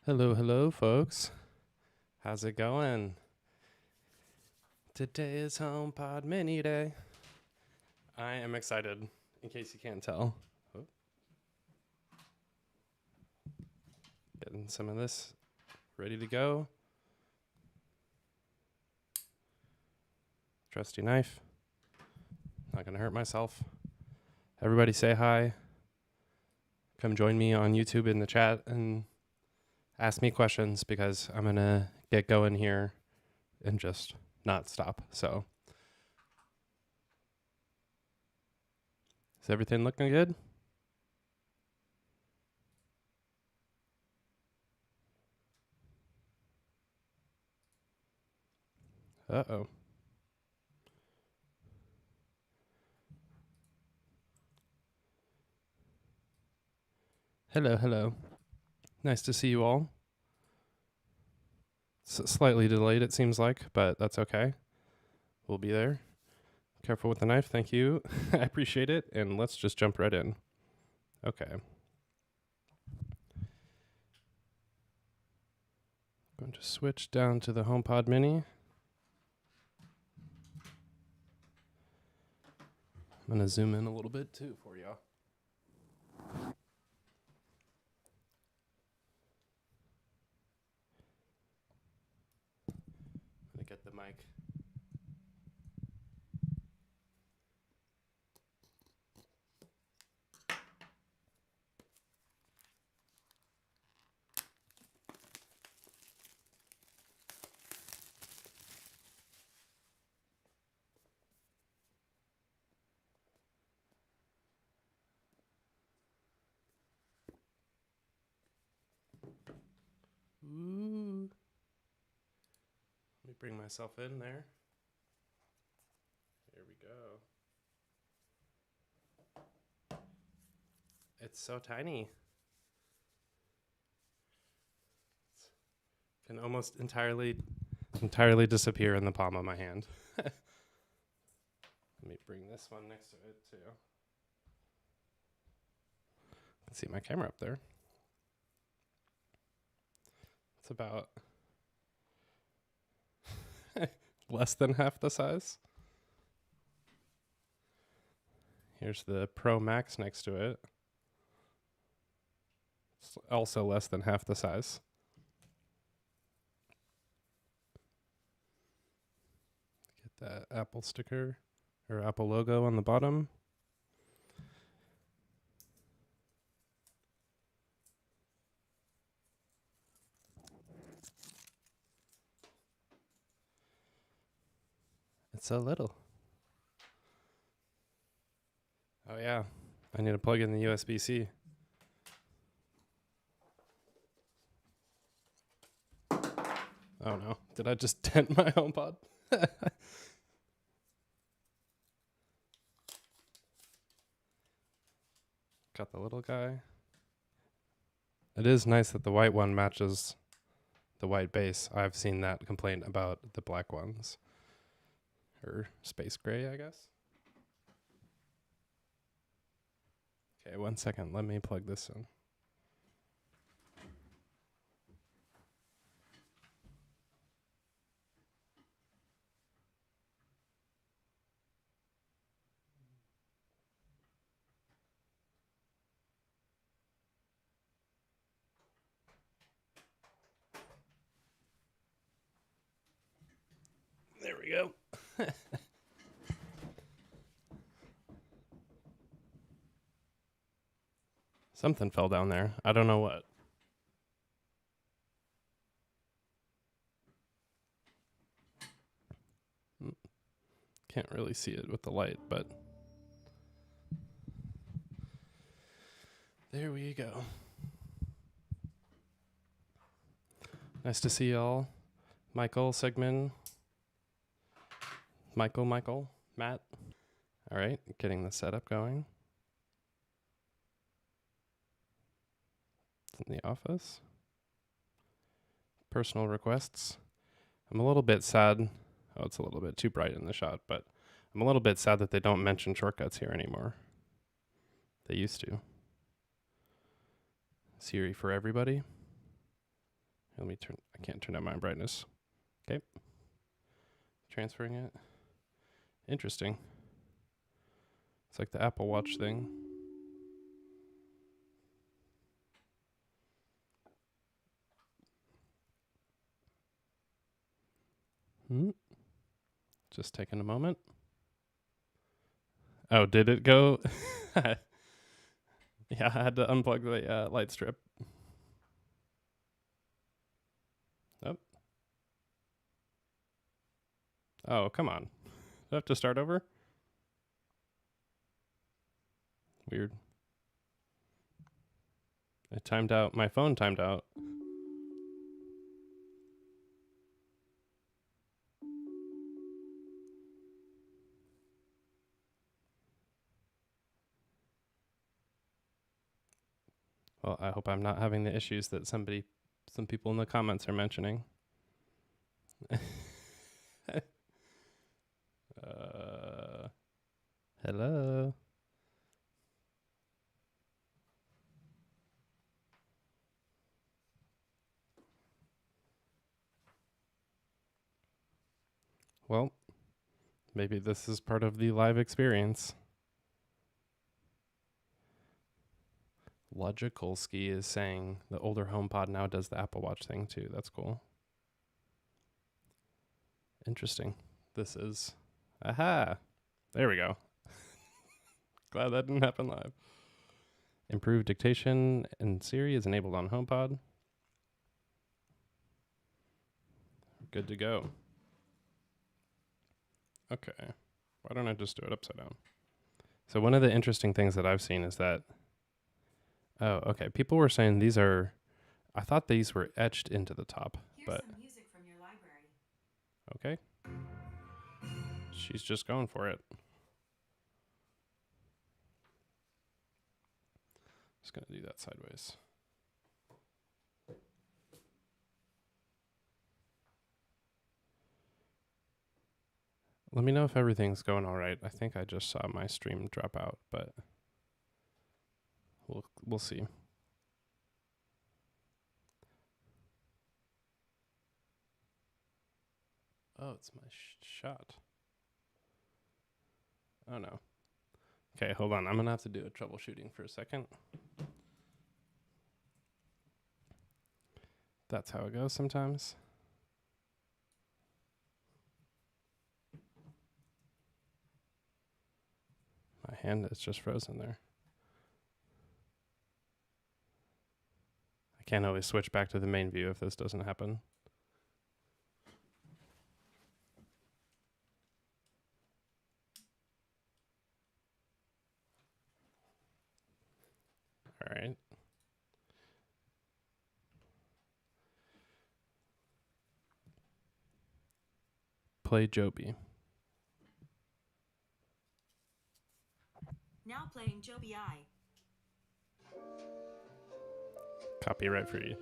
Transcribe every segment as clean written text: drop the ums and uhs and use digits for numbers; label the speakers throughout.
Speaker 1: Hello, hello, folks. How's it going? Today is HomePod Mini Day. I am excited, in case you can't tell. Oh. Getting some of this ready to go. Trusty knife. Not going to hurt myself. Everybody say hi. Come join me on YouTube in the chat and ask me questions because I'm going to get going here and just not stop. So, is everything looking good? Uh-oh. Hello, hello. Nice to see you all. Slightly delayed, it seems like, but that's okay. We'll be there. Careful with the knife. Thank you. I appreciate it. And let's just jump right in. Okay. Going to switch down to the HomePod Mini. I'm going to zoom in a little bit too for y'all. I'm going to get the mic. Ooh. Let me bring myself in there. Here we go. It's so tiny. It can almost entirely disappear in the palm of my hand. Let me bring this one next to it too. You can see my camera up there. It's about less than half the size. Here's the Pro Max next to it. It's also less than half the size. Get that Apple sticker or Apple logo on the bottom. It's so little. Oh yeah, I need to plug in the USB-C. Oh no, did I just dent my HomePod? Got the little guy. It is nice that the white one matches the white base. I've seen that complaint about the black ones. Or space gray, I guess. Okay, 1 second. Let me plug this in. There we go. Something fell down there. I don't know what. Can't really see it with the light, but there we go. Nice to see y'all. Michael, Sigmund. Michael, Matt. All right, getting the setup going. It's in the office. Personal requests. I'm a little bit sad. Oh, it's a little bit too bright in the shot, but I'm a little bit sad that they don't mention shortcuts here anymore. They used to. Siri for everybody. Let me turn. I can't turn down my brightness. Okay. Transferring it. Interesting. It's like the Apple Watch thing. Just taking a moment. Oh, did it go? Yeah, I had to unplug the light strip. Oh. Oh, come on. Do I have to start over? Weird. It timed out. My phone timed out. Well, I hope I'm not having the issues that some people in the comments are mentioning. Hello. Well, maybe this is part of the live experience. Logicalski is saying the older HomePod now does the Apple Watch thing too. That's cool. Interesting. This is... Aha! There we go. Glad that didn't happen live. Improved dictation and Siri is enabled on HomePod. Good to go. Okay. Why don't I just do it upside down? So one of the interesting things that I've seen is that... Oh, okay. People were saying these are... I thought these were etched into the top.
Speaker 2: Here's some music from your library.
Speaker 1: Okay. She's just going for it. Just going to do that sideways. Let me know if everything's going all right. I think I just saw my stream drop out, but we'll see. Oh, it's my shot. Oh, no. Okay, hold on. I'm going to have to do a troubleshooting for a second. That's how it goes sometimes. My hand is just frozen there. I can't always switch back to the main view if this doesn't happen. All right. Play Joby.
Speaker 2: Now playing Joby I.
Speaker 1: Copyright free.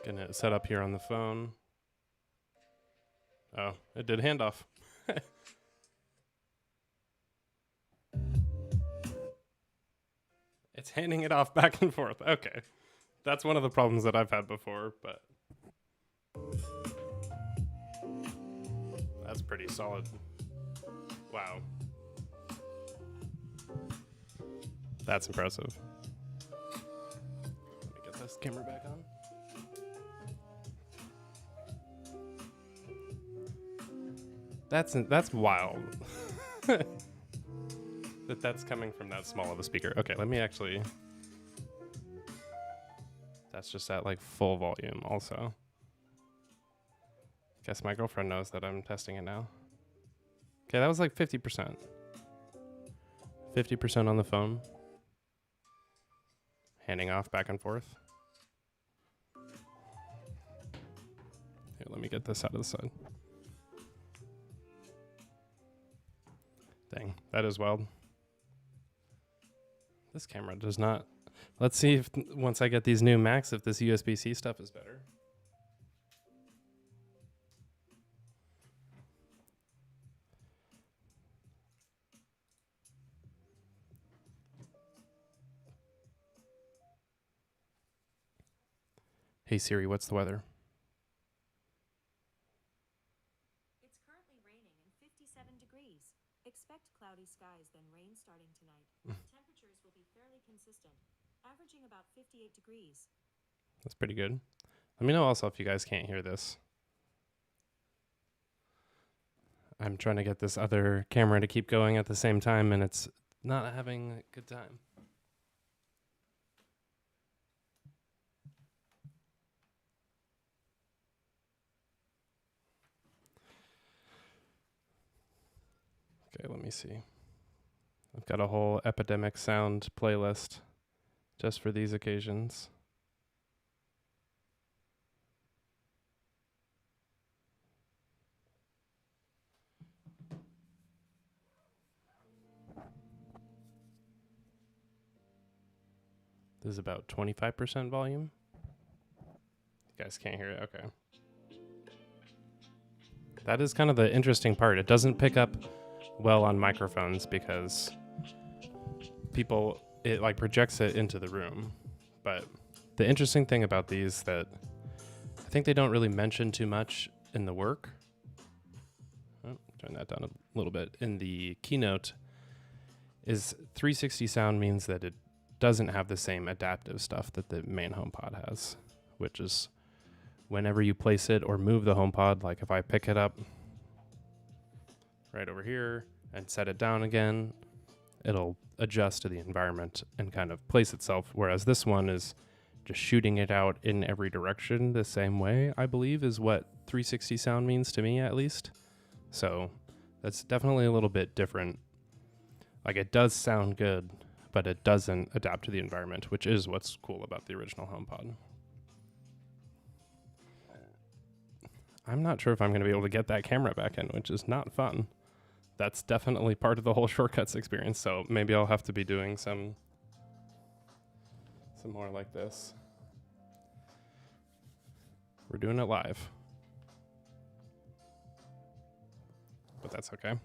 Speaker 1: Getting it set up here on the phone. Oh, it did handoff. It's handing it off back and forth. Okay. That's one of the problems that I've had before, but that's pretty solid. Wow. That's impressive. Let me get this camera back on. That's wild. That's coming from that small of a speaker. Okay, let me actually... That's just at like full volume also. Guess my girlfriend knows that I'm testing it now. Okay, that was like 50%. 50% on the phone. Handing off back and forth. Here, let me get this out of the side. Dang, that is wild. This camera does not... Let's see if once I get these new Macs, if this USB-C stuff is better. Hey Siri, what's the weather?
Speaker 2: It's currently raining and 57 degrees. Expect cloudy skies, then rain starting tonight. Temperatures will be fairly consistent, averaging about 58 degrees.
Speaker 1: That's pretty good. Let me know also if you guys can't hear this. I'm trying to get this other camera to keep going at the same time, and it's not having a good time. Okay, let me see. I've got a whole epidemic sound playlist just for these occasions. This is about 25% volume. You guys can't hear it? Okay. That is kind of the interesting part. It doesn't pick up well on microphones because it like projects it into the room. But the interesting thing about these that I think they don't really mention too much in the work. Oh, turn that down a little bit. In the keynote is 360 sound means that it doesn't have the same adaptive stuff that the main HomePod has, which is whenever you place it or move the HomePod, like if I pick it up right over here and set it down again, it'll adjust to the environment and kind of place itself, whereas this one is just shooting it out in every direction the same way, I believe is what 360 sound means to me, at least. So that's definitely a little bit different. Like, it does sound good, but it doesn't adapt to the environment, which is what's cool about the original HomePod. I'm not sure if I'm going to be able to get that camera back in, which is not fun. That's definitely part of the whole Shortcuts experience, so maybe I'll have to be doing some more like this. We're doing it live. But that's okay.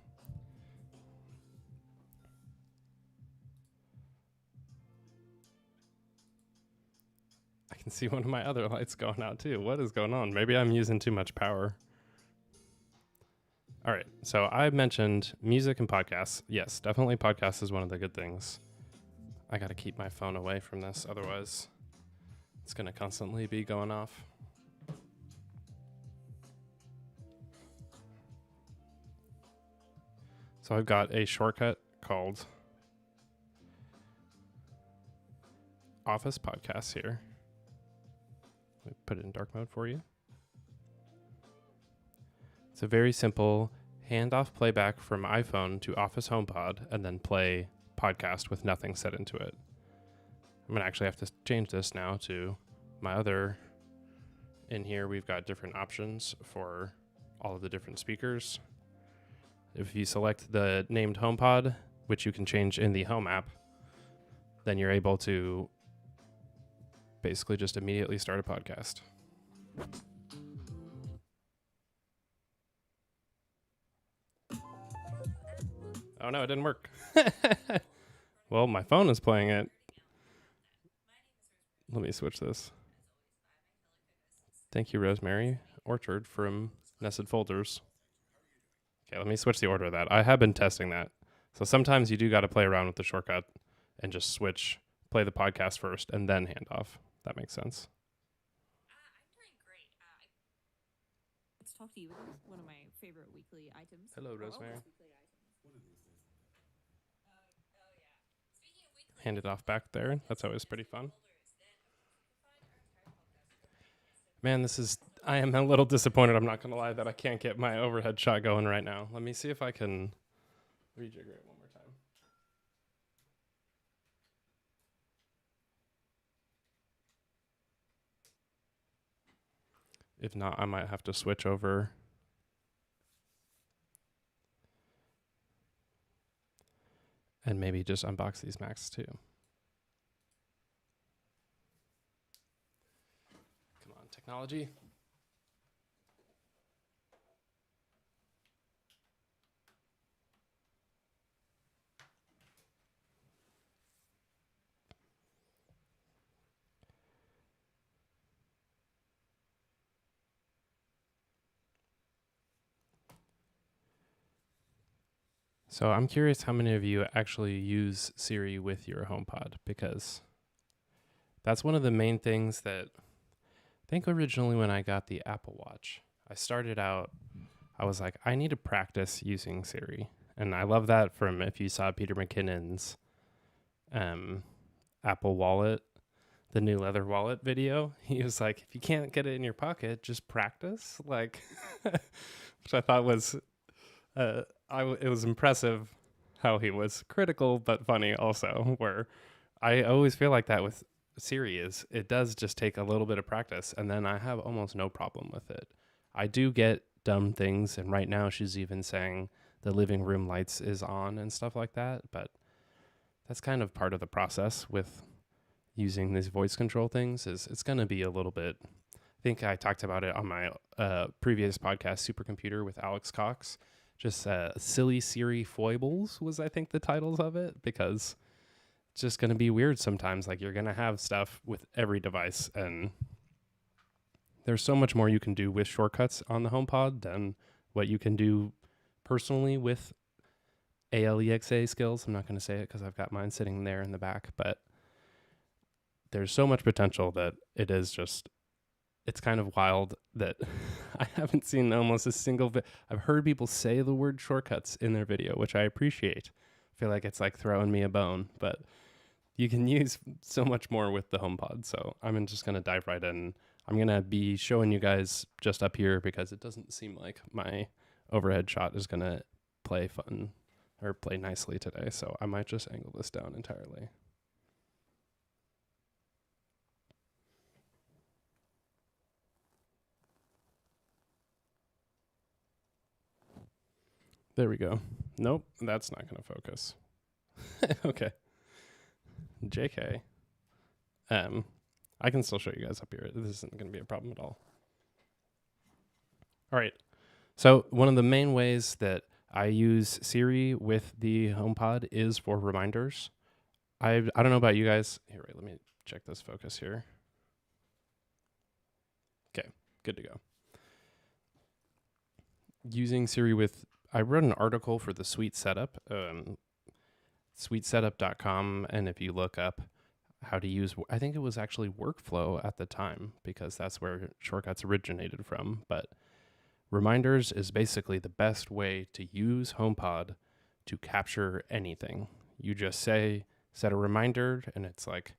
Speaker 1: I can see one of my other lights going out too. What is going on? Maybe I'm using too much power. All right, so I mentioned music and podcasts. Yes, definitely podcasts is one of the good things. I got to keep my phone away from this, otherwise it's going to constantly be going off. So I've got a shortcut called Office Podcasts here. Let me put it in dark mode for you. It's a very simple handoff playback from iPhone to Office HomePod and then play podcast with nothing set into it. I'm going to actually have to change this now to my other. In here, we've got different options for all of the different speakers. If you select the named HomePod, which you can change in the Home app, then you're able to basically just immediately start a podcast. Oh no, it didn't work. Well, my phone is playing it. Let me switch this. Thank you, Rosemary Orchard from Nested Folders. Okay, let me switch the order of that. I have been testing that. So sometimes you do got to play around with the shortcut and just play the podcast first and then hand off. That makes sense.
Speaker 3: I'm doing great. Let's talk to you. One of my favorite weekly items.
Speaker 1: Hello, Rosemary.
Speaker 3: Weekly items. What are these things? Oh yeah. Speaking of weekly,
Speaker 1: Hand it off back there. That's always pretty fun. Man, I am a little disappointed, I'm not going to lie, that I can't get my overhead shot going right now. Let me see if I can rejigger it one more time. If not, I might have to switch over. And maybe just unbox these Macs too. Come on, technology. So I'm curious how many of you actually use Siri with your HomePod, because that's one of the main things that I think originally when I got the Apple Watch, I started out, I was like, I need to practice using Siri. And I love that from, if you saw Peter McKinnon's Apple Wallet, the new leather wallet video, he was like, if you can't get it in your pocket, just practice. Like, which I thought was, it was impressive how he was critical, but funny also, where I always feel like that with Siri is it does just take a little bit of practice, and then I have almost no problem with it. I do get dumb things, and right now she's even saying the living room lights is on and stuff like that, but that's kind of part of the process with using these voice control things. Is it's going to be a little bit, I think I talked about it on my previous podcast, Supercomputer with Alex Cox. Just Silly Siri Foibles was, I think, the titles of it, because it's just going to be weird sometimes. Like, you're going to have stuff with every device, and there's so much more you can do with shortcuts on the HomePod than what you can do personally with ALEXA skills. I'm not going to say it because I've got mine sitting there in the back, but there's so much potential that it is just, it's kind of wild that I haven't seen almost a single I've heard people say the word shortcuts in their video, which I appreciate. I feel like it's like throwing me a bone, but you can use so much more with the HomePod. So I'm just going to dive right in. I'm going to be showing you guys just up here because it doesn't seem like my overhead shot is going to play fun or play nicely today. So I might just angle this down entirely. There we go. Nope, that's not going to focus. Okay. JK. I can still show you guys up here. This isn't going to be a problem at all. All right. So one of the main ways that I use Siri with the HomePod is for reminders. I don't know about you guys. Here, wait, let me check this focus here. Okay, good to go. Using Siri with, I wrote an article for the Suite Setup, suitesetup.com, and if you look up how to use, I think it was actually Workflow at the time, because that's where shortcuts originated from, but reminders is basically the best way to use HomePod to capture anything. You just set a reminder, and it's like,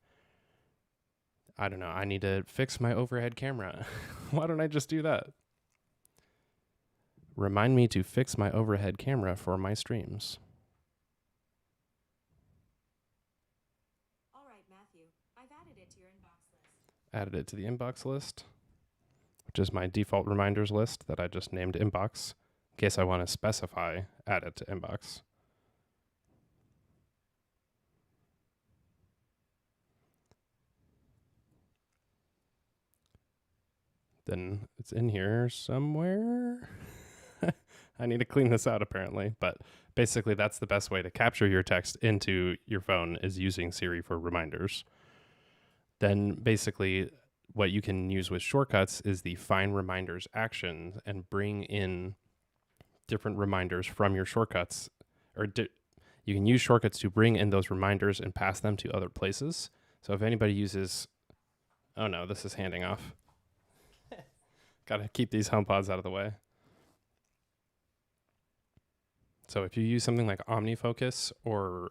Speaker 1: I don't know, I need to fix my overhead camera. Why don't I just do that? Remind me to fix my overhead camera for my streams.
Speaker 2: All right, Matthew. I've added it to your inbox list.
Speaker 1: Added it to the inbox list, which is my default reminders list that I just named inbox, in case I want to specify add it to inbox. Then it's in here somewhere. I need to clean this out apparently, but basically that's the best way to capture your text into your phone is using Siri for reminders. Then basically what you can use with shortcuts is the find reminders action and bring in different reminders from your shortcuts, or you can use shortcuts to bring in those reminders and pass them to other places. So if anybody uses, oh no, this is handing off. Got to keep these HomePods out of the way. So if you use something like OmniFocus or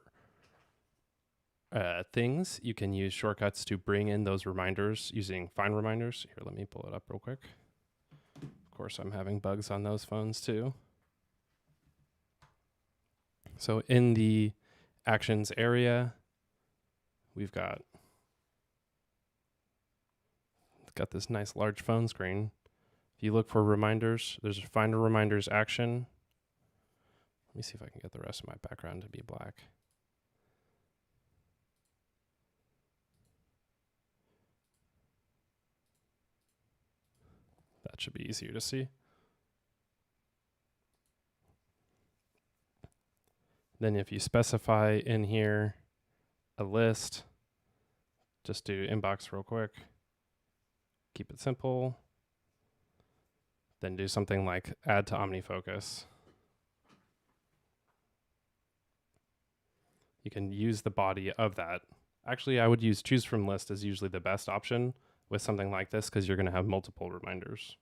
Speaker 1: things, you can use shortcuts to bring in those reminders using find reminders. Here, let me pull it up real quick. Of course, I'm having bugs on those phones too. So in the actions area, we've got this nice large phone screen. If you look for reminders, there's a find a reminders action. Let me see if I can get the rest of my background to be black. That should be easier to see. Then if you specify in here a list, just do inbox real quick. Keep it simple. Then do something like add to OmniFocus. you can use the body of that. Actually, I would use choose from list is usually the best option with something like this because you're going to have multiple reminders.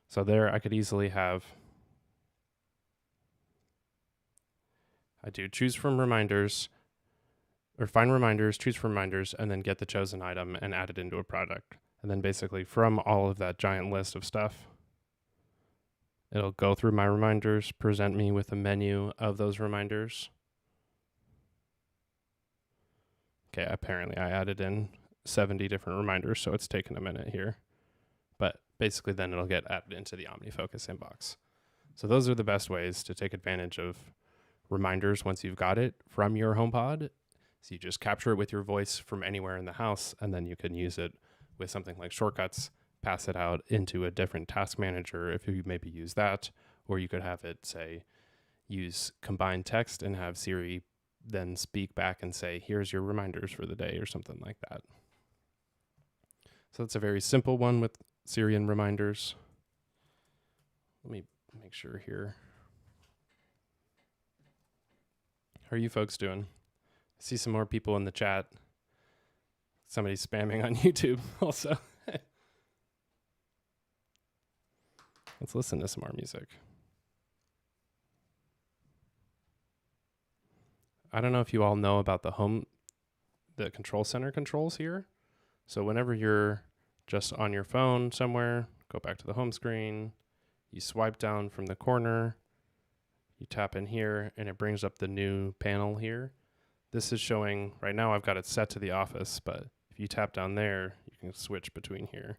Speaker 1: So there I could easily have, I do choose from reminders, or find reminders, choose from reminders, and then get the chosen item and add it into a product. And then basically from all of that giant list of stuff, it'll go through my reminders, present me with a menu of those reminders. Okay, apparently I added in 70 different reminders, so it's taken a minute here. But basically then it'll get added into the OmniFocus inbox. So those are the best ways to take advantage of reminders once you've got it from your HomePod. So you just capture it with your voice from anywhere in the house, and then you can use it with something like Shortcuts, pass it out into a different task manager if you maybe use that, or you could have it say, use combined text and have Siri then speak back and say, here's your reminders for the day or something like that. So that's a very simple one with Siri and reminders. Let me make sure here. How are you folks doing? I see some more people in the chat. Somebody's spamming on YouTube also. Let's listen to some more music. I don't know if you all know about the control center controls here. So whenever you're just on your phone somewhere, go back to the home screen, you swipe down from the corner, you tap in here, and it brings up the new panel here. This is showing, right now I've got it set to the office, but if you tap down there, you can switch between here.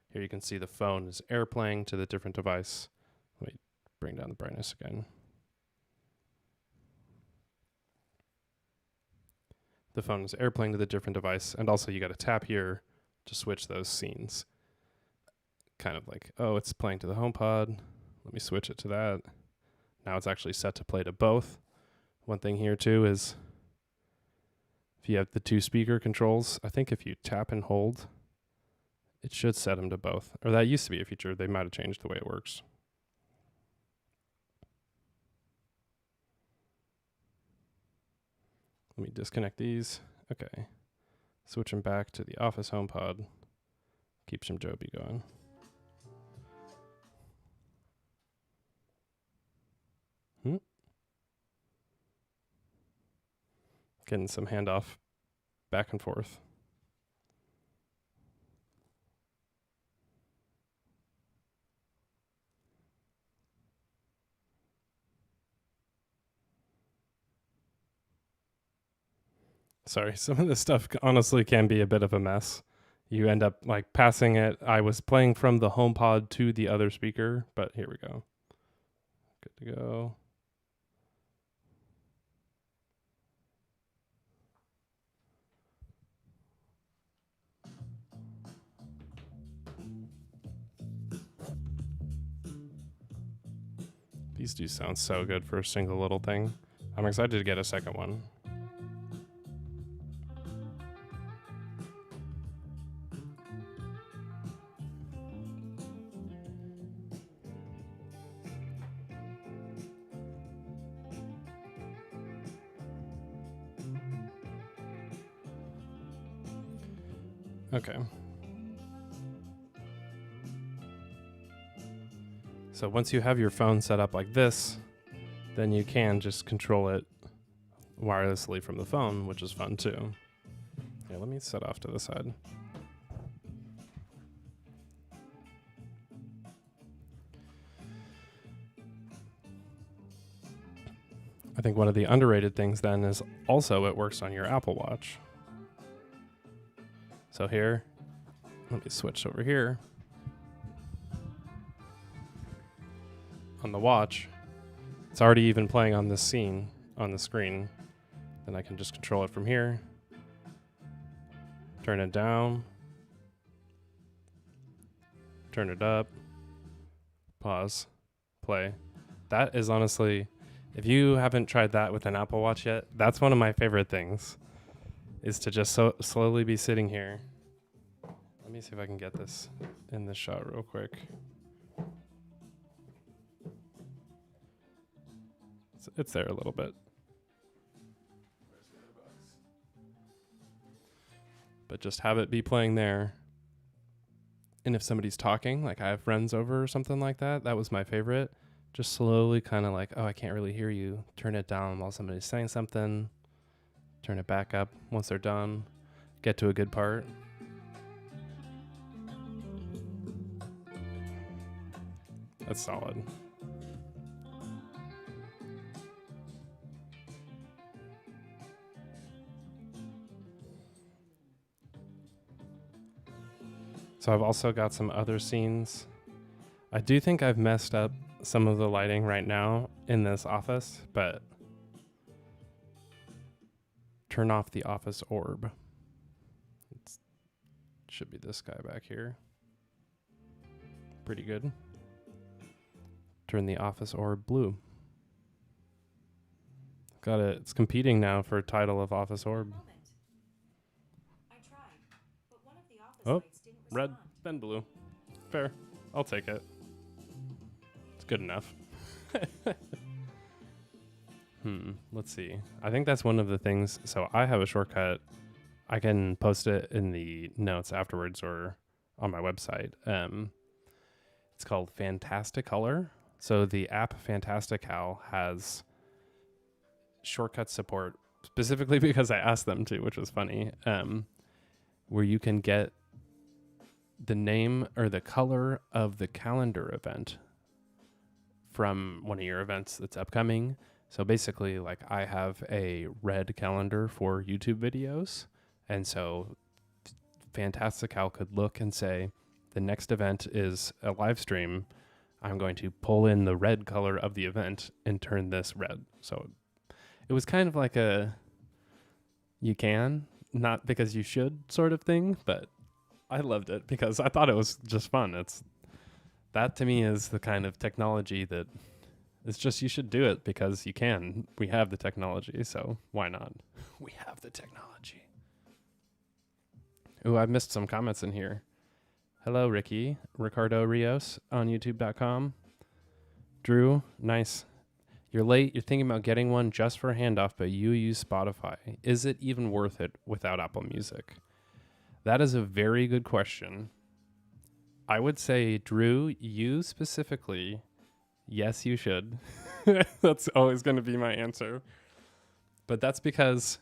Speaker 1: Here you can see the phone is airplaying to the different device. Let me bring down the brightness again. The phone is airplaying to the different device, and also you got to tap here to switch those scenes. Kind of like, oh, it's playing to the HomePod. Let me switch it to that. Now it's actually set to play to both. One thing here too is if you have the two speaker controls, I think if you tap and hold, it should set them to both. Or that used to be a feature. They might have changed the way it works. Let me disconnect these. Okay. Switch them back to the Office HomePod. Keep some Joby going. Getting some handoff back and forth. Sorry, some of this stuff honestly can be a bit of a mess. You end up like passing it. I was playing from the HomePod to the other speaker, but here we go. Good to go. These do sound so good for a single little thing. I'm excited to get a second one. Okay. So once you have your phone set up like this, then you can just control it wirelessly from the phone, which is fun too. Yeah, let me set off to the side. I think one of the underrated things then is also it works on your Apple Watch. So here, let me switch over here. On the watch, it's already even playing on this scene on the screen. Then I can just control it from here. Turn it down. Turn it up. Pause. Play. That is honestly, if you haven't tried that with an Apple Watch yet, that's one of my favorite things, is to just slowly be sitting here. Let me see if I can get this in this shot real quick. It's there a little bit. But just have it be playing there. And if somebody's talking, like I have friends over or something like that, that was my favorite. Just slowly kind of like, oh, I can't really hear you. Turn it down while somebody's saying something. Turn it back up once they're done. Get to a good part. That's solid. So I've also got some other scenes. I do think I've messed up some of the lighting right now in this office, but turn off the office orb. It should be this guy back here. Pretty good. Turn the office orb blue. Got it. It's competing now for title of office orb.
Speaker 2: I tried, but one of the office
Speaker 1: Oh,
Speaker 2: lights didn't
Speaker 1: red,
Speaker 2: respond.
Speaker 1: then blue. Fair. I'll take it. It's good enough. Let's see. I think that's one of the things. So I have a shortcut. I can post it in the notes afterwards or on my website. It's called Fantasticolor. So the app Fantastical has shortcut support, specifically because I asked them to, which was funny, where you can get the name or the color of the calendar event from one of your events that's upcoming. So basically, like I have a red calendar for YouTube videos, and so Fantastical could look and say, the next event is a live stream. I'm going to pull in the red color of the event and turn this red. So it was kind of like a you can, not because you should sort of thing, but I loved it because I thought it was just fun. That to me is the kind of technology that it's just you should do it because you can. We have the technology, so why not? We have the technology. Ooh, I missed some comments in here. Hello, Ricky. Ricardo Rios on youtube.com. Drew, nice. You're late. You're thinking about getting one just for a handoff, but you use Spotify. Is it even worth it without Apple Music? That is a very good question. I would say, Drew, you specifically, yes, you should. That's always going to be my answer. But that's because,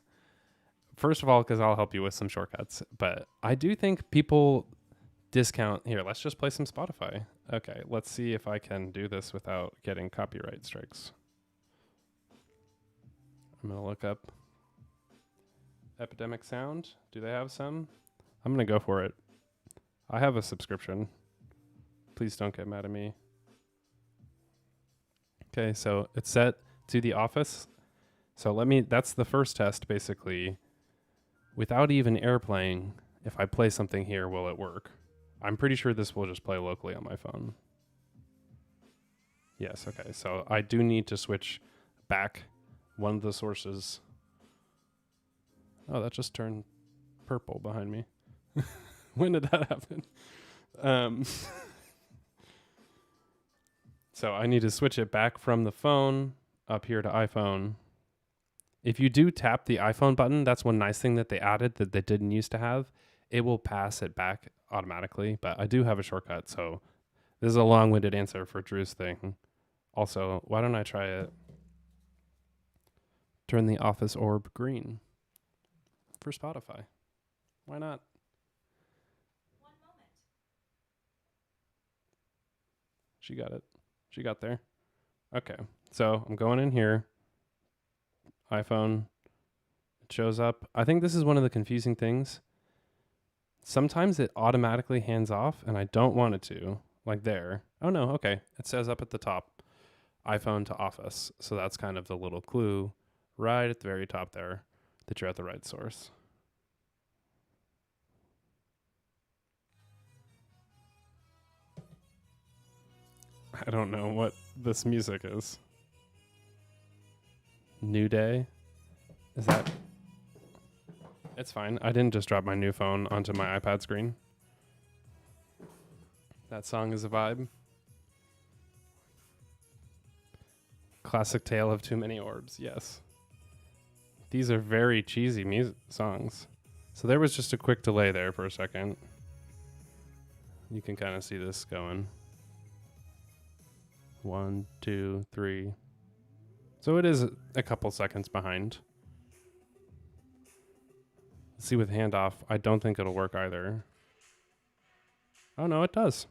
Speaker 1: first of all, because I'll help you with some shortcuts. But I do think people discount. Here, let's just play some Spotify. Okay, let's see if I can do this without getting copyright strikes. I'm going to look up Epidemic Sound. Do they have some? I'm going to go for it. I have a subscription. Please don't get mad at me. Okay, so it's set to The Office. So that's the first test, basically. Without even airplaying, if I play something here, will it work? I'm pretty sure this will just play locally on my phone. Yes, okay. So I do need to switch back one of the sources. Oh, that just turned purple behind me. When did that happen? So I need to switch it back from the phone up here to iPhone. If you do tap the iPhone button, that's one nice thing that they added that they didn't used to have. It will pass it back automatically, but I do have a shortcut, so this is a long-winded answer for Drew's thing. Also, why don't I try it? Turn the Office orb green for Spotify. Why not?
Speaker 2: One moment.
Speaker 1: She got it. She got there. Okay, so I'm going in here. iPhone. It shows up. I think this is one of the confusing things. Sometimes it automatically hands off, and I don't want it to. Like there. Oh, no, okay. It says up at the top, iPhone to Office. So that's kind of the little clue right at the very top there that you're at the right source. I don't know what this music is. New Day? Is that... It's fine. I didn't just drop my new phone onto my iPad screen. That song is a vibe. Classic tale of too many orbs. Yes. These are very cheesy music songs. So there was just a quick delay there for a second. You can kind of see this going. 1, 2, 3. So it is a couple seconds behind. Let's see with handoff. I don't think it'll work either. Oh no, it does.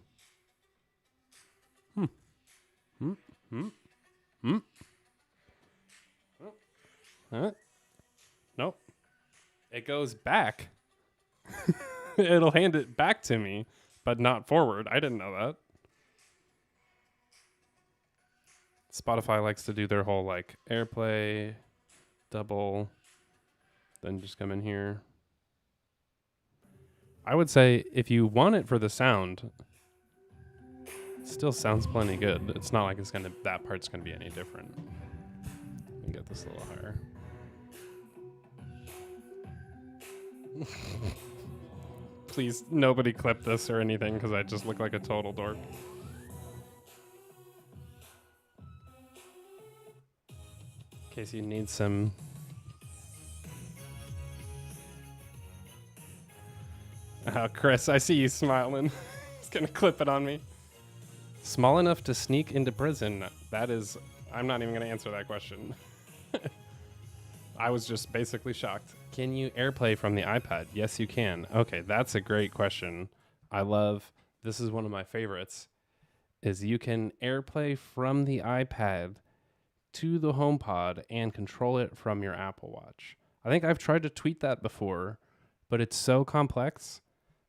Speaker 1: Huh? Nope. It goes back. It'll hand it back to me, but not forward. I didn't know that. Spotify likes to do their whole like AirPlay, double, then just come in here. I would say if you want it for the sound, it still sounds plenty good. It's not like it's gonna that part's gonna be any different. Let me get this a little higher. Please, nobody clip this or anything because I just look like a total dork. In case you need some. Oh, Chris, I see you smiling. He's gonna clip it on me. Small enough to sneak into prison. That is, I'm not even gonna answer that question. I was just basically shocked. Can you AirPlay from the iPad? Yes, you can. Okay, that's a great question. I love, this is one of my favorites, is you can AirPlay from the iPad to the HomePod and control it from your Apple Watch. I think I've tried to tweet that before, but it's so complex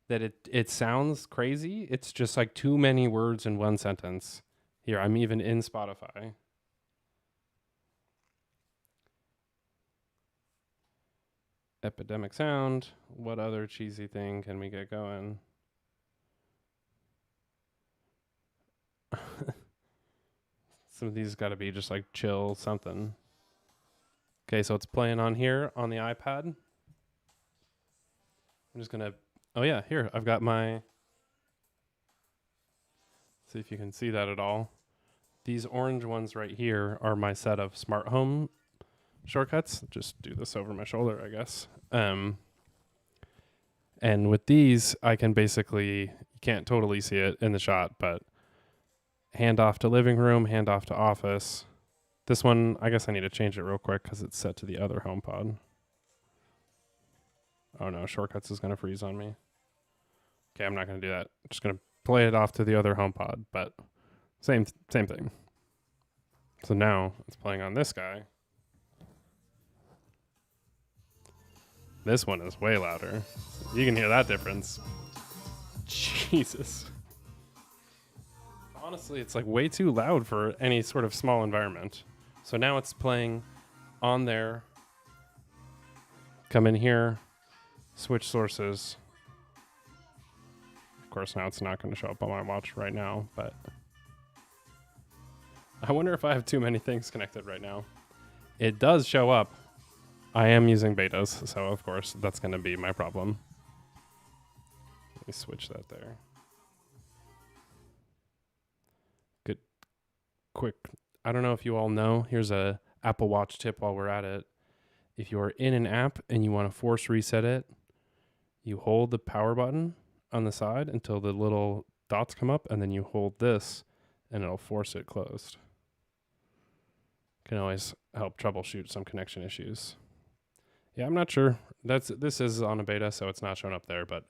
Speaker 1: that it sounds crazy. It's just like too many words in one sentence. Here, I'm even in Spotify. Epidemic sound. What other cheesy thing can we get going? Some of these got to be just like chill something. Okay, so it's playing on here on the iPad. I'm just going to, oh yeah, here, I've got my, see if you can see that at all. These orange ones right here are my set of smart home shortcuts. Just do this over my shoulder, I guess. And with these, I can basically, you can't totally see it in the shot, but hand off to living room, hand off to office. This one, I guess I need to change it real quick because it's set to the other HomePod. Oh no, shortcuts is going to freeze on me. Okay, I'm not going to do that. I'm just going to play it off to the other HomePod, but same thing. So now it's playing on this guy. This one is way louder. You can hear that difference. Jesus. Honestly, it's like way too loud for any sort of small environment. So now it's playing on there. Come in here, switch sources. Of course, now it's not going to show up on my watch right now, but I wonder if I have too many things connected right now. It does show up. I am using betas, so of course that's going to be my problem. Let me switch that there. Good. Quick. I don't know if you all know. Here's a Apple Watch tip while we're at it. If you are in an app and you want to force reset it, you hold the power button on the side until the little dots come up, and then you hold this and it'll force it closed. Can always help troubleshoot some connection issues. Yeah, I'm not sure. This is on a beta, so it's not showing up there, but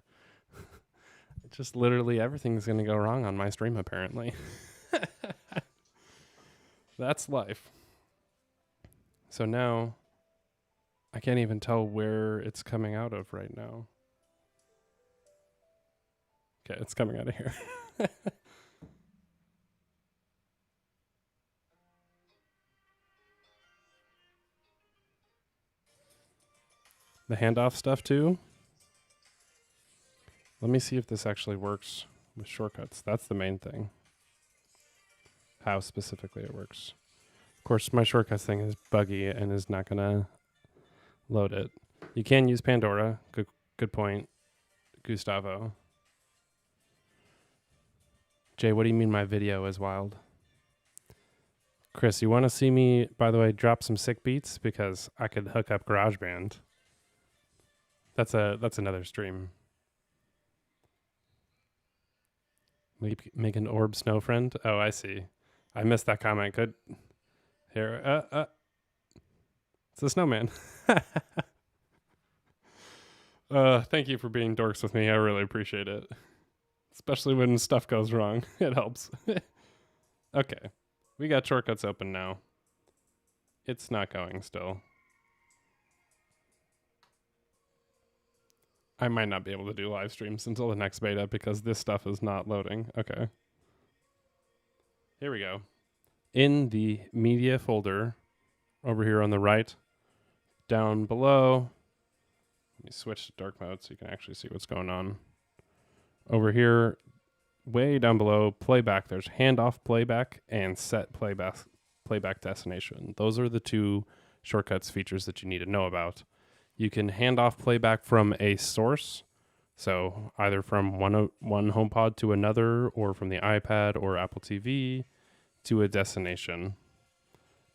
Speaker 1: just literally everything's going to go wrong on my stream, apparently. That's life. So now I can't even tell where it's coming out of right now. Okay, it's coming out of here. The handoff stuff too. Let me see if this actually works with shortcuts. That's the main thing. How specifically it works. Of course, my shortcuts thing is buggy and is not going to load it. You can use Pandora. Good point, Gustavo. Jay, what do you mean my video is wild? Chris, you want to see me, by the way, drop some sick beats? Because I could hook up GarageBand. That's another stream. Make an orb snow friend? Oh, I see. I missed that comment. Good. Here. It's a snowman. Thank you for being dorks with me. I really appreciate it. Especially when stuff goes wrong. It helps. Okay. We got shortcuts open now. It's not going still. I might not be able to do live streams until the next beta because this stuff is not loading. Okay. Here we go. In the media folder over here on the right, down below, let me switch to dark mode so you can actually see what's going on. Over here, way down below, playback, there's handoff playback and set playback destination. Those are the two shortcuts features that you need to know about. You can hand off playback from a source, so either from one HomePod to another, or from the iPad or Apple TV to a destination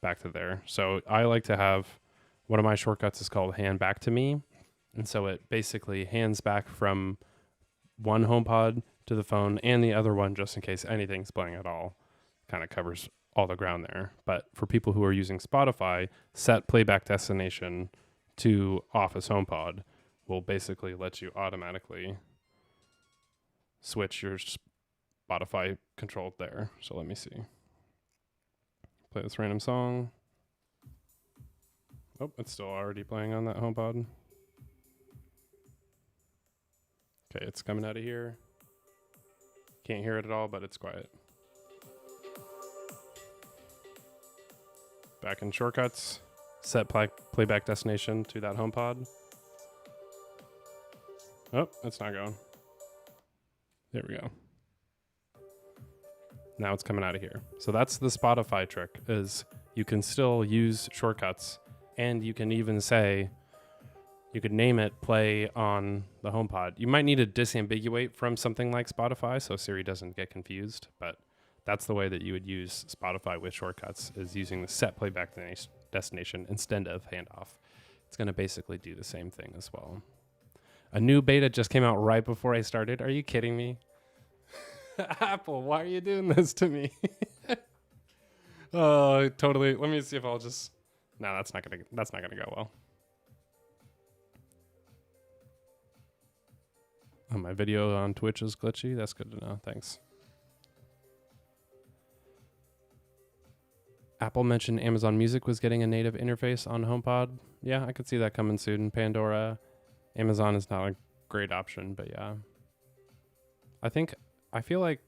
Speaker 1: back to there. So I like to have, one of my shortcuts is called Hand Back to Me, and so it basically hands back from one HomePod to the phone and the other one just in case anything's playing at all. Kind of covers all the ground there. But for people who are using Spotify, set playback destination to Office HomePod will basically let you automatically switch your Spotify controlled there. So let me see. Play this random song. Oh, it's still already playing on that HomePod. Okay, it's coming out of here. Can't hear it at all, but it's quiet. Back in shortcuts. Set playback destination to that HomePod. Oh, it's not going. There we go. Now it's coming out of here. So that's the Spotify trick, is you can still use shortcuts, and you can even say, you could name it play on the HomePod. You might need to disambiguate from something like Spotify so Siri doesn't get confused, but that's the way that you would use Spotify with shortcuts, is using the set playback destination instead of handoff. It's going to basically do the same thing as well. A new beta just came out right before I started. Are you kidding me? Apple, why are you doing this to me? Oh, totally. Let me see if I'll just... No, that's not gonna go well. Oh, my video on Twitch is glitchy. That's good to know. Thanks. Apple mentioned Amazon Music was getting a native interface on HomePod. Yeah, I could see that coming soon. Pandora, Amazon is not a great option, but yeah. I feel like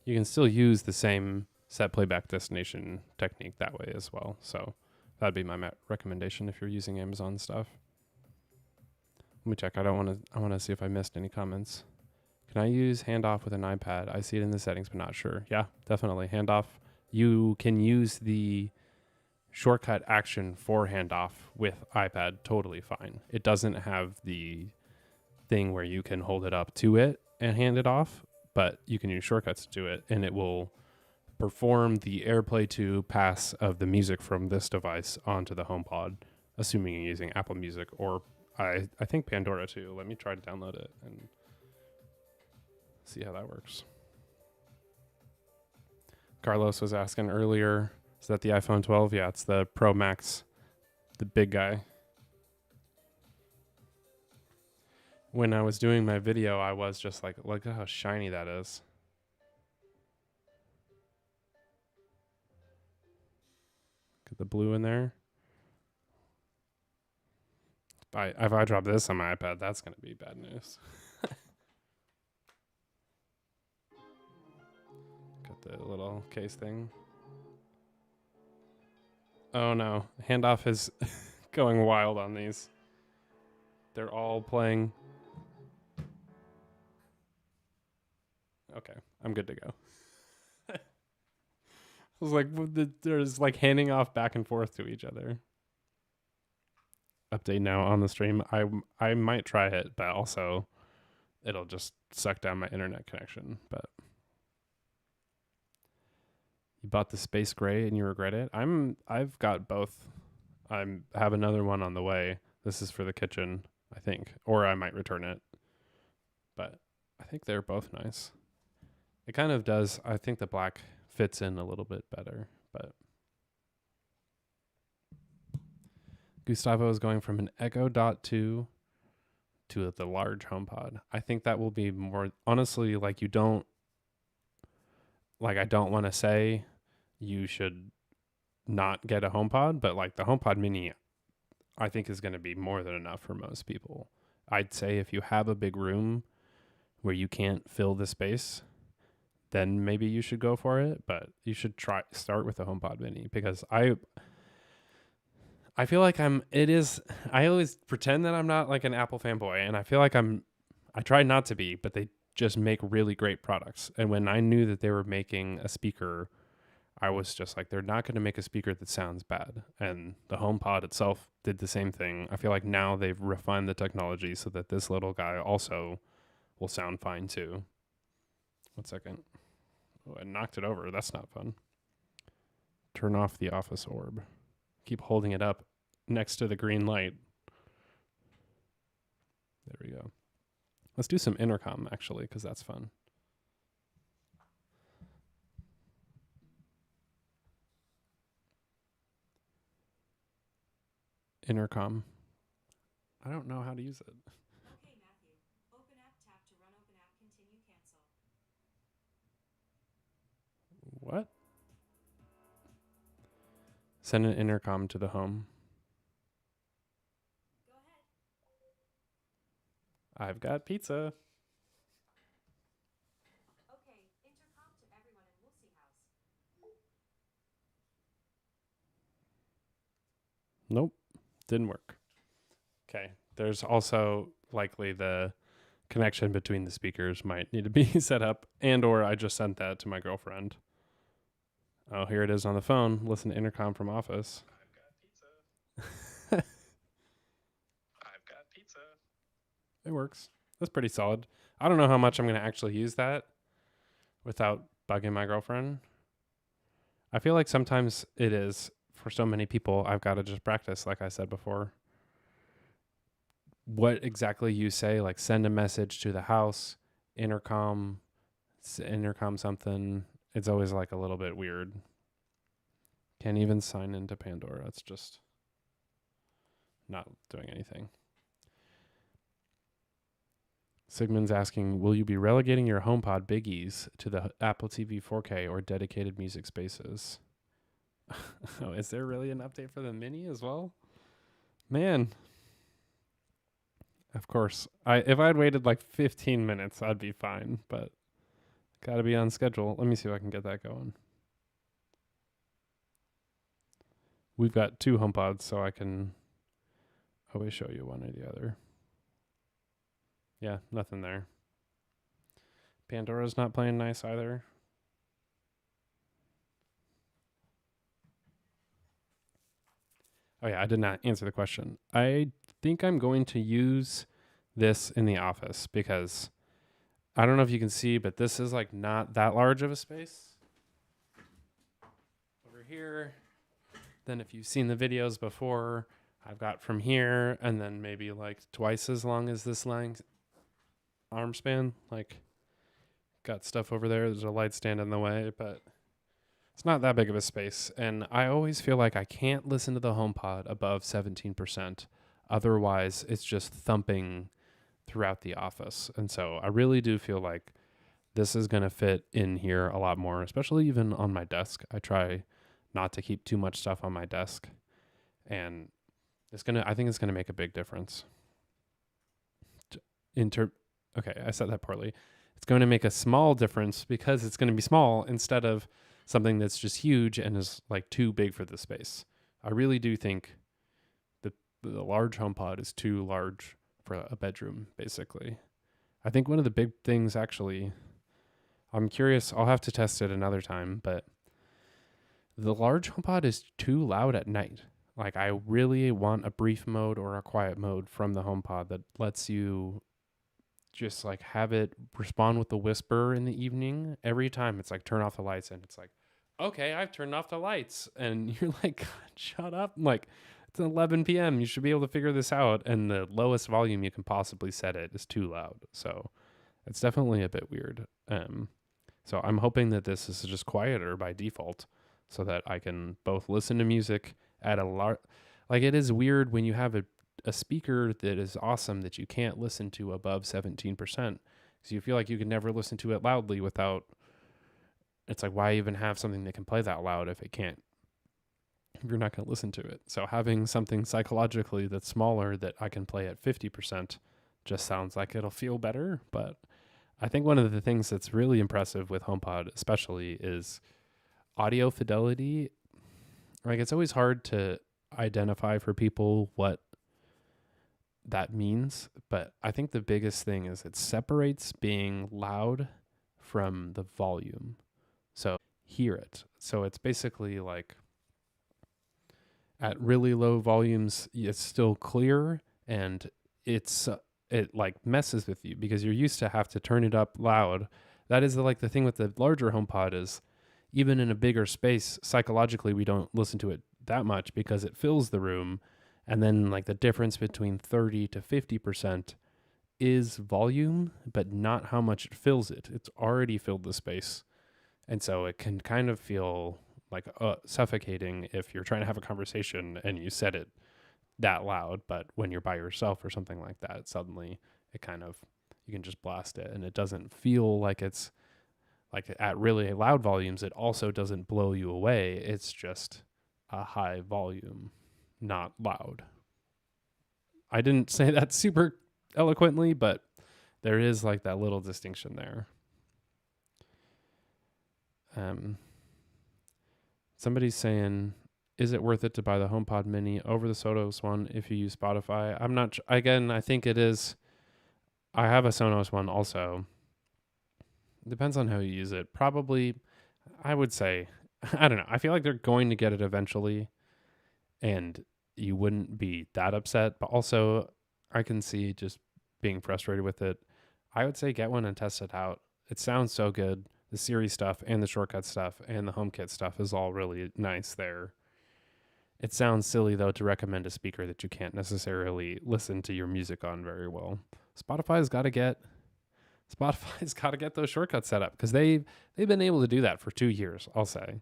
Speaker 1: you can still use the same set playback destination technique that way as well. So that'd be my recommendation if you're using Amazon stuff. Let me check. I want to see if I missed any comments. Can I use handoff with an iPad? I see it in the settings, but not sure. Yeah, definitely. Handoff. You can use the shortcut action for handoff with iPad totally fine. It doesn't have the thing where you can hold it up to it and hand it off, but you can use shortcuts to do it, and it will perform the AirPlay to pass of the music from this device onto the HomePod, assuming you're using Apple Music or I think Pandora too. Let me try to download it and see how that works. Carlos was asking earlier, is that the iPhone 12? Yeah, it's the Pro Max, the big guy. When I was doing my video, I was just like, look at how shiny that is. Get the blue in there. If I drop this on my iPad, that's going to be bad news. Got the little case thing. Oh no, handoff is going wild on these. They're all playing. Okay, I'm good to go. I was like, there's like handing off back and forth to each other. Update now on the stream. I might try it, but also it'll just suck down my internet connection. But bought the space gray and you regret it. I've got both. I have another one on the way. This is for the kitchen, I think, or I might return it. But I think they're both nice. It kind of does. I think the black fits in a little bit better, but Gustavo is going from an Echo Dot 2 to the large HomePod. I think that will be more, honestly, like I don't want to say you should not get a HomePod, but like the HomePod Mini, I think is going to be more than enough for most people. I'd say if you have a big room where you can't fill the space, then maybe you should go for it, but you should start with the HomePod Mini because I feel like I always pretend that I'm not like an Apple fanboy, and I feel like I try not to be, but they just make really great products. And when I knew that they were making a speaker, I was just like, they're not going to make a speaker that sounds bad. And the HomePod itself did the same thing. I feel like now they've refined the technology so that this little guy also will sound fine too. 1 second. Oh, I knocked it over. That's not fun. Turn off the office orb. Keep holding it up next to the green light. There we go. Let's do some intercom, actually, because that's fun. Intercom. I don't know how to use it.
Speaker 2: Okay, Matthew. Open app, tap to run open app, continue, cancel.
Speaker 1: What? Send an intercom to the home.
Speaker 2: Go ahead.
Speaker 1: I've got pizza.
Speaker 2: Okay, intercom to everyone in Woolsey House.
Speaker 1: Nope. Didn't work. Okay. There's also likely the connection between the speakers might need to be set up, and or I just sent that to my girlfriend. Oh, here it is on the phone. Listen to intercom from office.
Speaker 4: I've got pizza. I've got pizza.
Speaker 1: It works. That's pretty solid. I don't know how much I'm going to actually use that without bugging my girlfriend. I feel like sometimes it is, for so many people, I've got to just practice, like I said before. What exactly you say, like send a message to the house, intercom something. It's always like a little bit weird. Can't even sign into Pandora. It's just not doing anything. Sigmund's asking, will you be relegating your HomePod biggies to the Apple TV 4K or dedicated music spaces? Oh, is there really an update for the Mini as well? Man. Of course. If I'd waited like 15 minutes, I'd be fine, but got to be on schedule. Let me see if I can get that going. We've got 2 HomePods, so I can always show you one or the other. Yeah, nothing there. Pandora's not playing nice either. Oh yeah, I did not answer the question. I think I'm going to use this in the office because I don't know if you can see, but this is like not that large of a space. Over here. Then if you've seen the videos before, I've got from here and then maybe like twice as long as this length arm span. Like got stuff over there. There's a light stand in the way, but it's not that big of a space. And I always feel like I can't listen to the HomePod above 17%. Otherwise, it's just thumping throughout the office. And so I really do feel like this is going to fit in here a lot more, especially even on my desk. I try not to keep too much stuff on my desk. And I think it's going to make a big difference. Okay, I said that poorly. It's going to make a small difference because it's going to be small instead of something that's just huge and is like too big for the space. I really do think the large HomePod is too large for a bedroom, basically. I think one of the big things, actually, I'm curious, I'll have to test it another time, but the large HomePod is too loud at night. Like, I really want a brief mode or a quiet mode from the HomePod that lets you just like have it respond with the whisper in the evening. Every time it's like turn off the lights and it's like, okay, I've turned off the lights. And you're like, God, shut up. I'm like, it's 11 p.m. You should be able to figure this out. And the lowest volume you can possibly set it is too loud. So it's definitely a bit weird. So I'm hoping that this is just quieter by default so that I can both listen to music at a lot. Like, it is weird when you have a speaker that is awesome that you can't listen to above 17%. Because you feel like you can never listen to it loudly without. It's like, why even have something that can play that loud if it can't? If you're not going to listen to it. So having something psychologically that's smaller that I can play at 50% just sounds like it'll feel better. But I think one of the things that's really impressive with HomePod especially is audio fidelity. Like, it's always hard to identify for people what that means, but I think the biggest thing is it separates being loud from the volume. So hear it. So it's basically like at really low volumes, it's still clear, and it like messes with you because you're used to have to turn it up loud. That is like the thing with the larger HomePod is even in a bigger space, psychologically, we don't listen to it that much because it fills the room. And then like the difference between 30 to 50% is volume, but not how much it fills it. It's already filled the space. And so it can kind of feel like suffocating if you're trying to have a conversation and you set it that loud. But when you're by yourself or something like that, suddenly it kind of, you can just blast it and it doesn't feel like it's like at really loud volumes. It also doesn't blow you away. It's just a high volume, not loud. I didn't say that super eloquently, but there is like that little distinction there. Somebody's saying, is it worth it to buy the HomePod Mini over the Sonos one if you use Spotify? I'm not. Again, I think it is. I have a Sonos one also. Depends on how you use it. Probably, I would say, I don't know. I feel like they're going to get it eventually, and you wouldn't be that upset. But also, I can see just being frustrated with it. I would say get one and test it out. It sounds so good. The Siri stuff and the shortcut stuff and the HomeKit stuff is all really nice there. It sounds silly, though, to recommend a speaker that you can't necessarily listen to your music on very well. Spotify's got to get those shortcuts set up because they've been able to do that for 2 years, I'll say.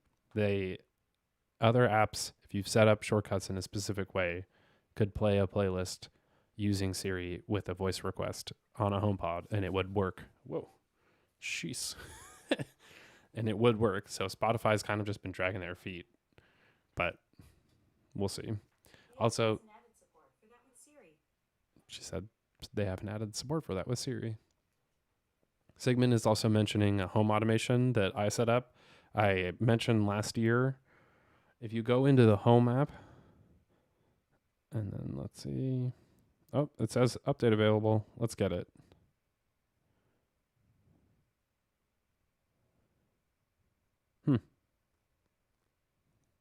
Speaker 1: Other apps, if you've set up shortcuts in a specific way, could play a playlist using Siri with a voice request on a HomePod, and it would work. Whoa. Jeez. And it would work. So Spotify's kind of just been dragging their feet. But we'll see. Also, she said they haven't added support for that with Siri. Sigmund is also mentioning a home automation that I set up. I mentioned last year, if you go into the Home app, and then let's see. Oh, it says update available. Let's get it.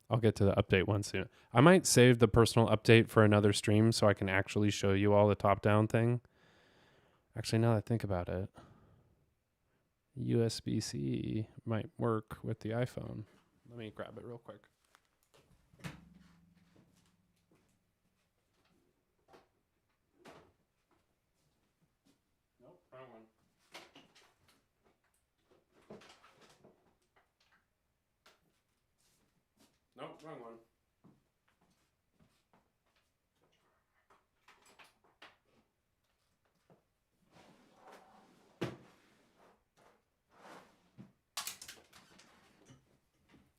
Speaker 1: I'll get to the update one soon. I might save the personal update for another stream so I can actually show you all the top-down thing. Actually, now that I think about it, USB-C might work with the iPhone. Let me grab it real quick. Nope, wrong one. Nope, wrong one.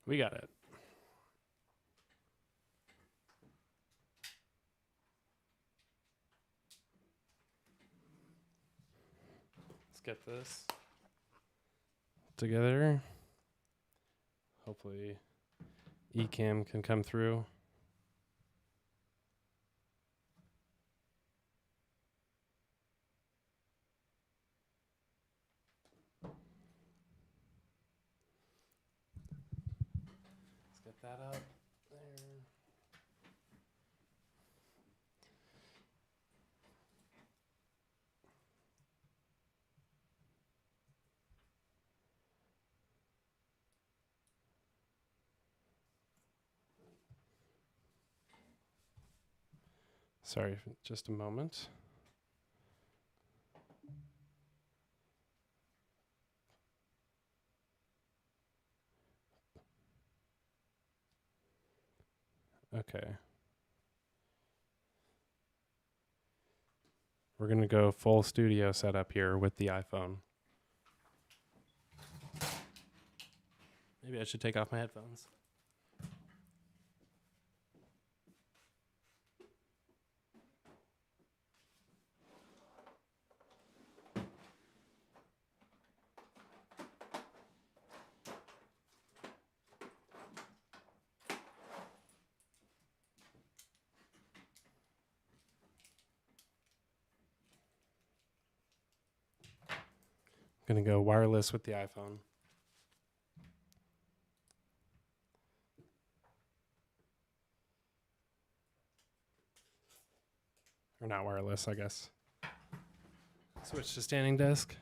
Speaker 1: We got it. Let's get this together. Hopefully Ecamm can come through. Let's get that up there. Sorry, just a moment. Okay. We're going to go full studio setup here with the iPhone. Maybe I should take off my headphones. I'm going to go wireless with the iPhone. Or not wireless, I guess. Switch to standing desk.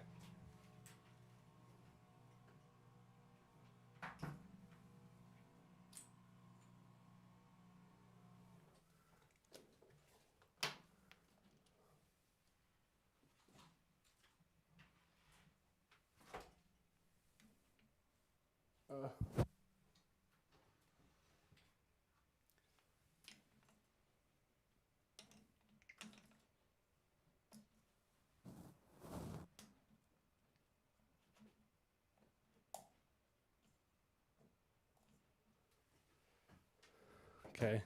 Speaker 1: Okay.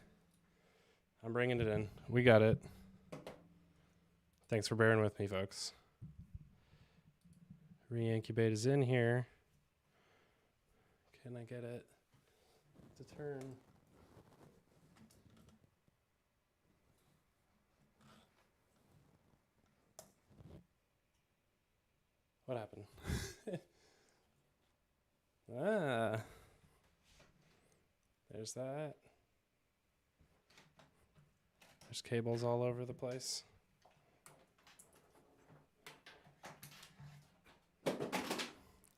Speaker 1: I'm bringing it in. We got it. Thanks for bearing with me, folks. Re-incubate is in here. Can I get it to turn? What happened? There's that. There's cables all over the place.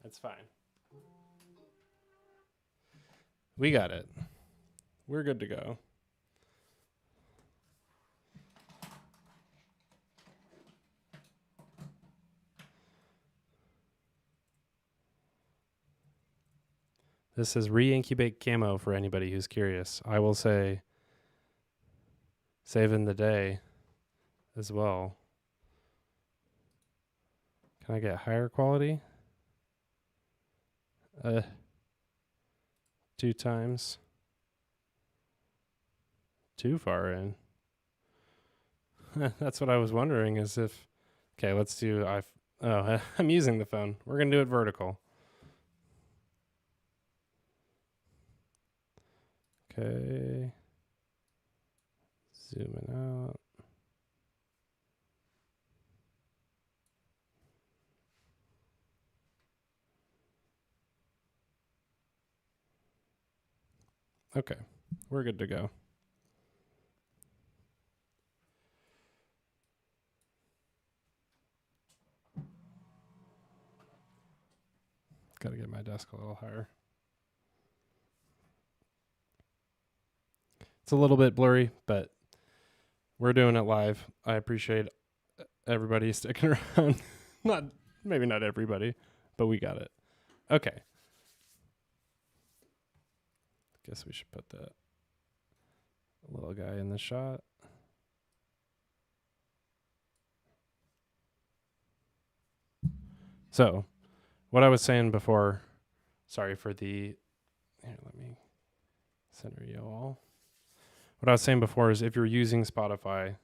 Speaker 1: That's fine. We got it. We're good to go. This is re-incubate camo for anybody who's curious. I will say saving the day as well. Can I get higher quality? 2 times. Too far in. That's what I was wondering is if... Okay, let's do... I'm using the phone. We're going to do it vertical. Okay. Zooming out. Okay, we're good to go. Got to get my desk a little higher. It's a little bit blurry, but we're doing it live. I appreciate everybody sticking around. Maybe not everybody, but we got it. Okay. Guess we should put that little guy in the shot. So, what I was saying before, sorry for the, here, let me center you all. What I was saying before is if you're using Spotify,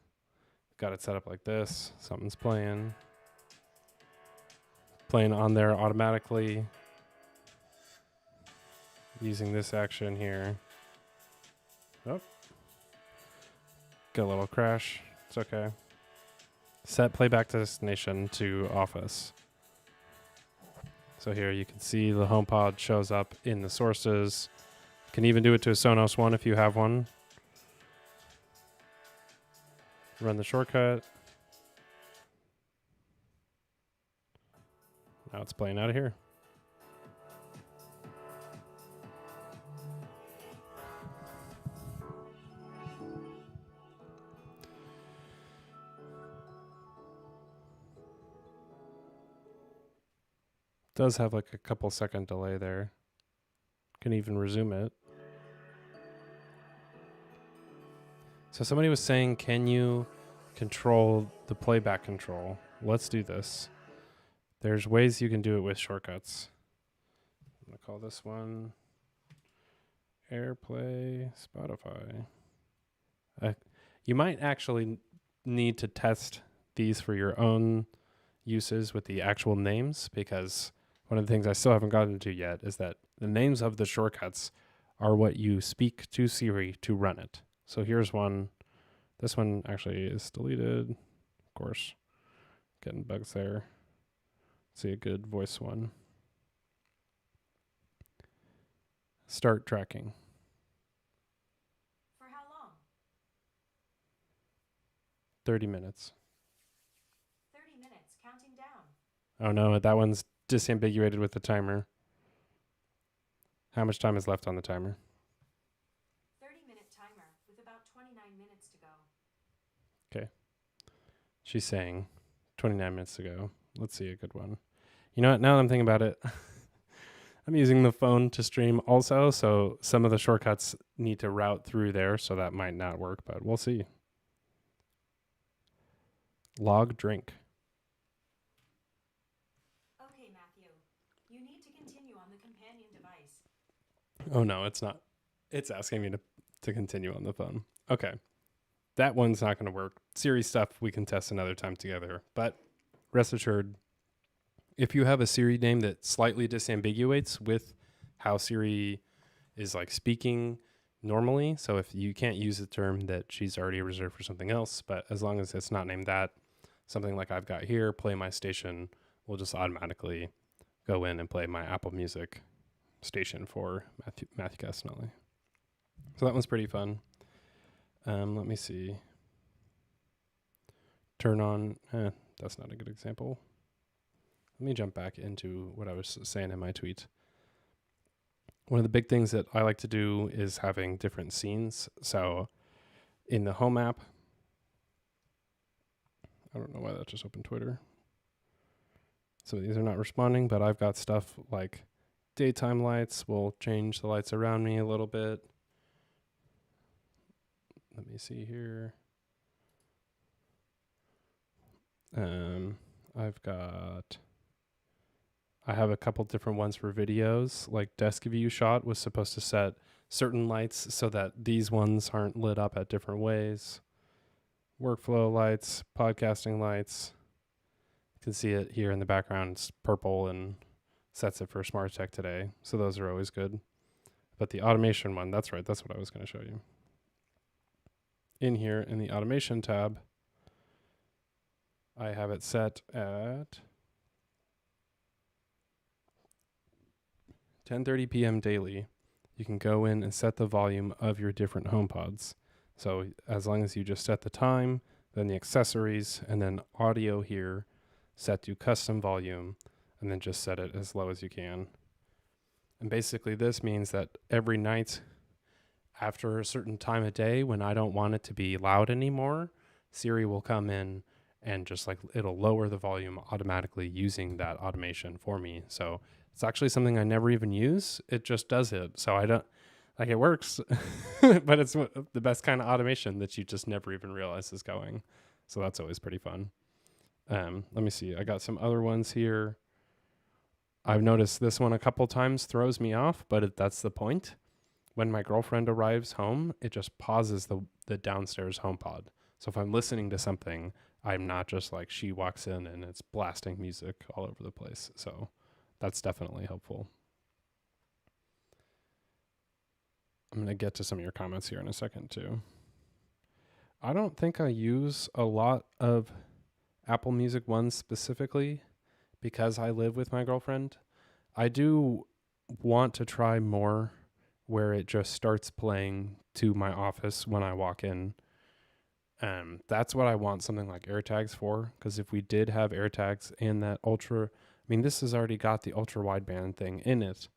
Speaker 1: got it set up like this, something's playing on there automatically. Using this action here. Oh. Got a little crash. It's okay. Set playback destination to office. So here you can see the HomePod shows up in the sources. You can even do it to a Sonos one if you have one. Run the shortcut. Now it's playing out of here. does have like a couple second delay there. Can even resume it. So somebody was saying, can you control the playback control? Let's do this. There's ways you can do it with shortcuts. I'm going to call this one AirPlay Spotify. You might actually need to test these for your own uses with the actual names, because one of the things I still haven't gotten to yet is that the names of the shortcuts are what you speak to Siri to run it. So here's one. This one actually is deleted, of course. Getting bugs there. Let's see a good voice one. Start tracking.
Speaker 2: For how long?
Speaker 1: 30 minutes.
Speaker 2: 30 minutes, counting down.
Speaker 1: Oh no, that one's disambiguated with the timer. How much time is left on the timer?
Speaker 2: 30-minute timer with about 29 minutes to go.
Speaker 1: She's saying 29 minutes to go. Let's see a good one. You know what? Now that I'm thinking about it, I'm using the phone to stream also, so some of the shortcuts need to route through there, so that might not work, but we'll see. Log drink.
Speaker 2: Okay, Matthew. You need to continue on the companion device.
Speaker 1: Oh no, it's not. It's asking me to continue on the phone. Okay. That one's not going to work. Siri stuff we can test another time together, but rest assured, if you have a Siri name that slightly disambiguates with how Siri is like speaking normally, so if you can't use a term that she's already reserved for something else, but as long as it's not named that, something like I've got here, play my station, will just automatically go in and play my Apple Music station for Matthew Castanelli. So that one's pretty fun. Let me see. Turn on, that's not a good example. Let me jump back into what I was saying in my tweet. One of the big things that I like to do is having different scenes. So in the Home app, I don't know why that just opened Twitter. So these are not responding, but I've got stuff like daytime lights will change the lights around me a little bit. Let me see here. I have a couple different ones for videos, like desk view shot was supposed to set certain lights so that these ones aren't lit up at different ways. Workflow lights, podcasting lights. You can see it here in the background. It's purple and sets it for Smart Tech today. So those are always good. But the automation one, that's right. That's what I was going to show you. In here in the automation tab, I have it set at 10:30 p.m. daily. You can go in and set the volume of your different HomePods. So as long as you just set the time, then the accessories, and then audio here, set to custom volume, and then just set it as low as you can. And basically this means that every night after a certain time of day when I don't want it to be loud anymore, Siri will come in and just like it'll lower the volume automatically using that automation for me. So it's actually something I never even use. It just does it. So I don't like it works, but it's the best kind of automation that you just never even realize is going. So that's always pretty fun. Let me see. I got some other ones here. I've noticed this one a couple times throws me off, but that's the point. When my girlfriend arrives home, it just pauses the downstairs HomePod. So if I'm listening to something, I'm not just like she walks in and it's blasting music all over the place. So that's definitely helpful. I'm going to get to some of your comments here in a second too. I don't think I use a lot of Apple Music ones specifically because I live with my girlfriend. I do want to try more where it just starts playing to my office when I walk in. That's what I want something like AirTags for, because if we did have AirTags and that this has already got the ultra wideband thing in it.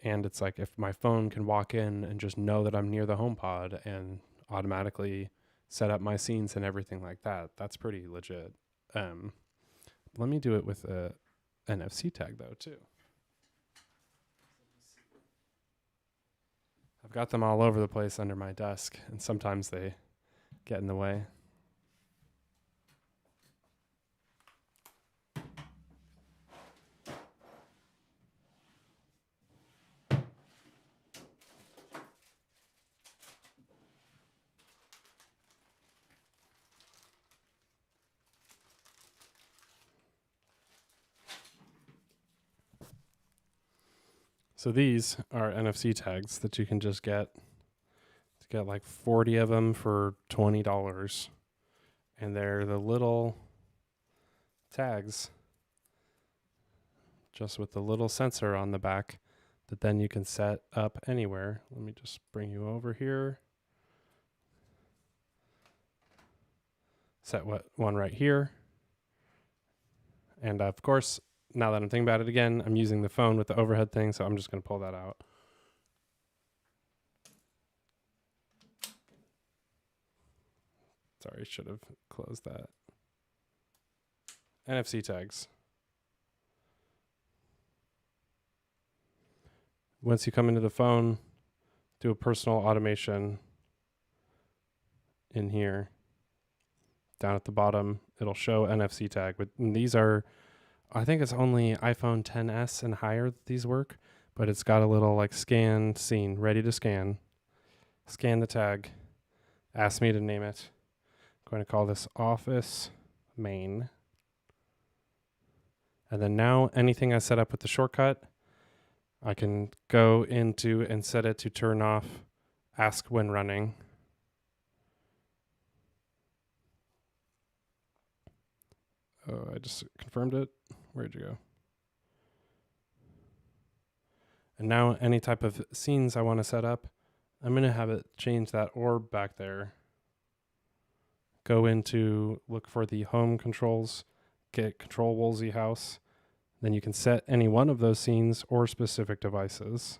Speaker 1: And it's like if my phone can walk in and just know that I'm near the HomePod and automatically set up my scenes and everything like that, that's pretty legit. Let me do it with NFC tag though too. I've got them all over the place under my desk, and sometimes they get in the way. So these are NFC tags that you can just get. You get like 40 of them for $20. And they're the little tags just with the little sensor on the back that then you can set up anywhere. Let me just bring you over here. Set one right here. And of course, now that I'm thinking about it again, I'm using the phone with the overhead thing, so I'm just going to pull that out. Sorry, should have closed that. NFC tags. Once you come into the phone, do a personal automation in here. Down at the bottom, it'll show NFC tag. But these are, I think it's only iPhone XS and higher that these work, but it's got a little like scan scene, ready to scan. Scan the tag. Ask me to name it. I'm going to call this Office Main. And then now anything I set up with the shortcut, I can go into and set it to turn off Ask When Running. Oh, I just confirmed it. Where'd you go? And now any type of scenes I want to set up, I'm going to have it change that orb back there. Go into, look for the home controls, get Control Woolsey House. Then you can set any one of those scenes or specific devices.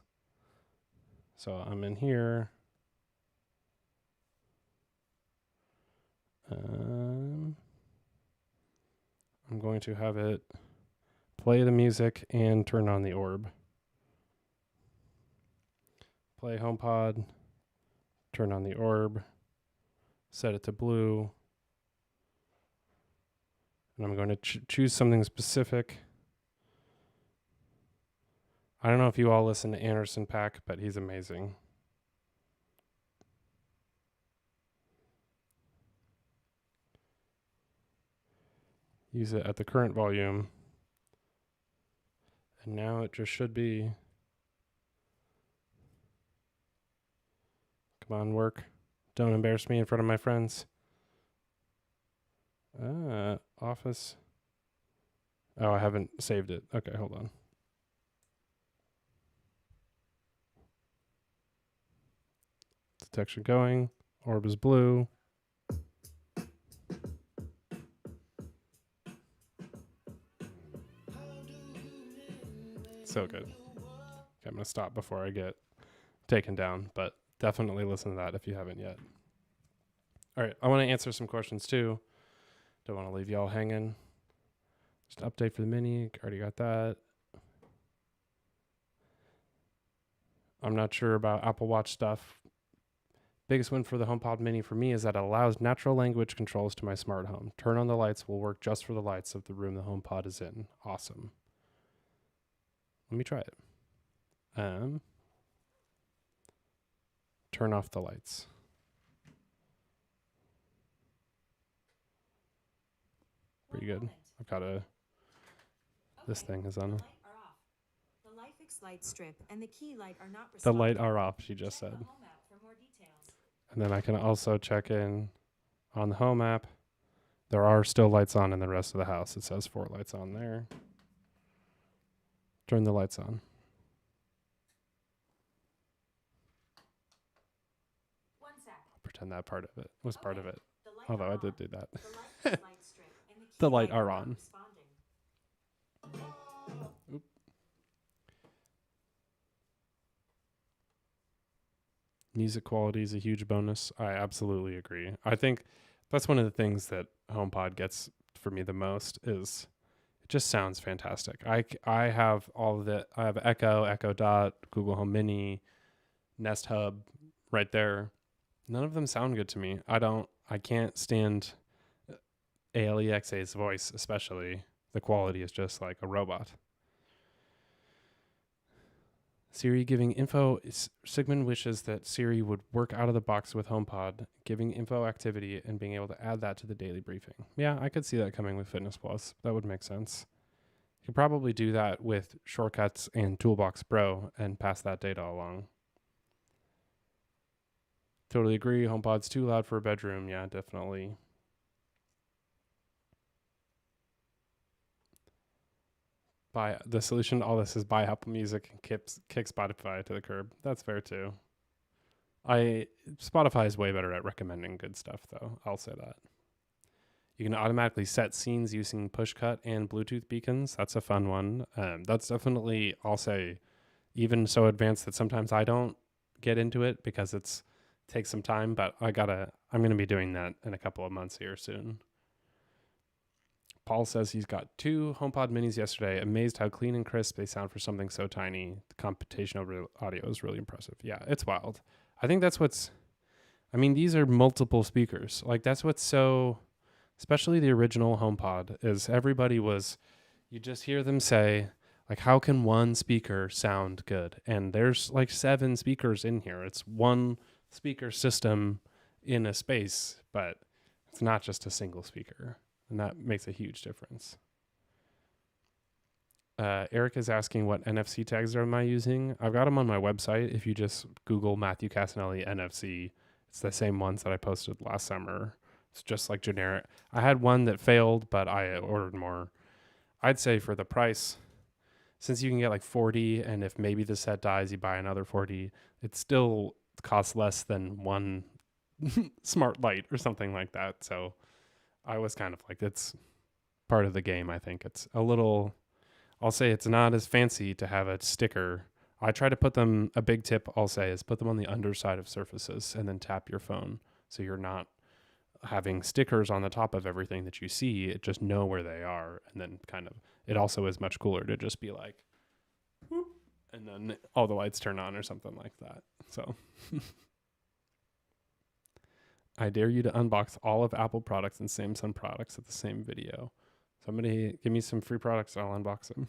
Speaker 1: So I'm in here. I'm going to have it play the music and turn on the orb. Play HomePod, turn on the orb, set it to blue. And I'm going to choose something specific. I don't know if you all listen to Anderson .Paak, but he's amazing. Use it at the current volume. And now it just should be. Come on, work. Don't embarrass me in front of my friends. Office. Oh, I haven't saved it. Okay, hold on. Detection going. Orb is blue. So good. Okay, I'm going to stop before I get taken down, but definitely listen to that if you haven't yet. All right, I want to answer some questions too. Don't want to leave y'all hanging. Just an update for the Mini. Already got that. I'm not sure about Apple Watch stuff. Biggest win for the HomePod Mini for me is that it allows natural language controls to my smart home. Turn on the lights will work just for the lights of the room the HomePod is in. Awesome. Let me try it. Turn off the lights. Pretty good. I've got this thing is on.
Speaker 2: The light fix light strip and the key light are not
Speaker 1: The
Speaker 2: responding.
Speaker 1: light are off, she just
Speaker 2: Check
Speaker 1: said.
Speaker 2: the home app for more details.
Speaker 1: And then I can also check in on the home app. There are still lights on in the rest of the house. It says 4 lights on there. Turn the lights on.
Speaker 2: One sec.
Speaker 1: I'll pretend that part of it was part of it.
Speaker 2: The light
Speaker 1: Although
Speaker 2: are
Speaker 1: I did
Speaker 2: on.
Speaker 1: do that.
Speaker 2: The light fix light strip and the key
Speaker 1: The light
Speaker 2: light
Speaker 1: are
Speaker 2: not
Speaker 1: on.
Speaker 2: responding.
Speaker 1: Oop. Music quality is a huge bonus. I absolutely agree. I think that's one of the things that HomePod gets for me the most is It just sounds fantastic. I have all of it. I have Echo, Echo Dot, Google Home Mini, Nest Hub right there. None of them sound good to me. I can't stand ALEXA's voice, especially. The quality is just like a robot. Siri giving info. Sigmund wishes that Siri would work out of the box with HomePod, giving info activity and being able to add that to the daily briefing. Yeah, I could see that coming with Fitness Plus. That would make sense. You could probably do that with Shortcuts and Toolbox Pro and pass that data along. Totally agree. HomePod's too loud for a bedroom. Yeah, definitely. Buy the solution to all this is buy Apple Music and kick Spotify to the curb. That's fair too. Spotify is way better at recommending good stuff though. I'll say that. You can automatically set scenes using push-cut and Bluetooth beacons. That's a fun one. That's definitely, I'll say, even so advanced that sometimes I don't get into it because it takes some time, but I'm going to be doing that in a couple of months here soon. Paul says he's got 2 HomePod Minis yesterday. Amazed how clean and crisp they sound for something so tiny. The computation over audio is really impressive. Yeah, it's wild. I think these are multiple speakers. Like that's what's so, especially the original HomePod, is you just hear them say, like, how can one speaker sound good? And there's like 7 speakers in here. It's one speaker system in a space, but it's not just a single speaker. And that makes a huge difference. Eric is asking what NFC tags am I using? I've got them on my website. If you just Google Matthew Casanelli NFC, it's the same ones that I posted last summer. It's just like generic. I had one that failed, but I ordered more. I'd say for the price, since you can get like 40, and if maybe the set dies, you buy another 40, it still costs less than one smart light or something like that. So I was kind of like, it's part of the game. I think it's I'll say it's not as fancy to have a sticker. I try to put them, a big tip I'll say is put them on the underside of surfaces and then tap your phone. So you're not having stickers on the top of everything that you see. It just know where they are. And then it also is much cooler to just be like, whoop, and then all the lights turn on or something like that. So I dare you to unbox all of Apple products and Samsung products at the same video. Somebody give me some free products, I'll unbox them.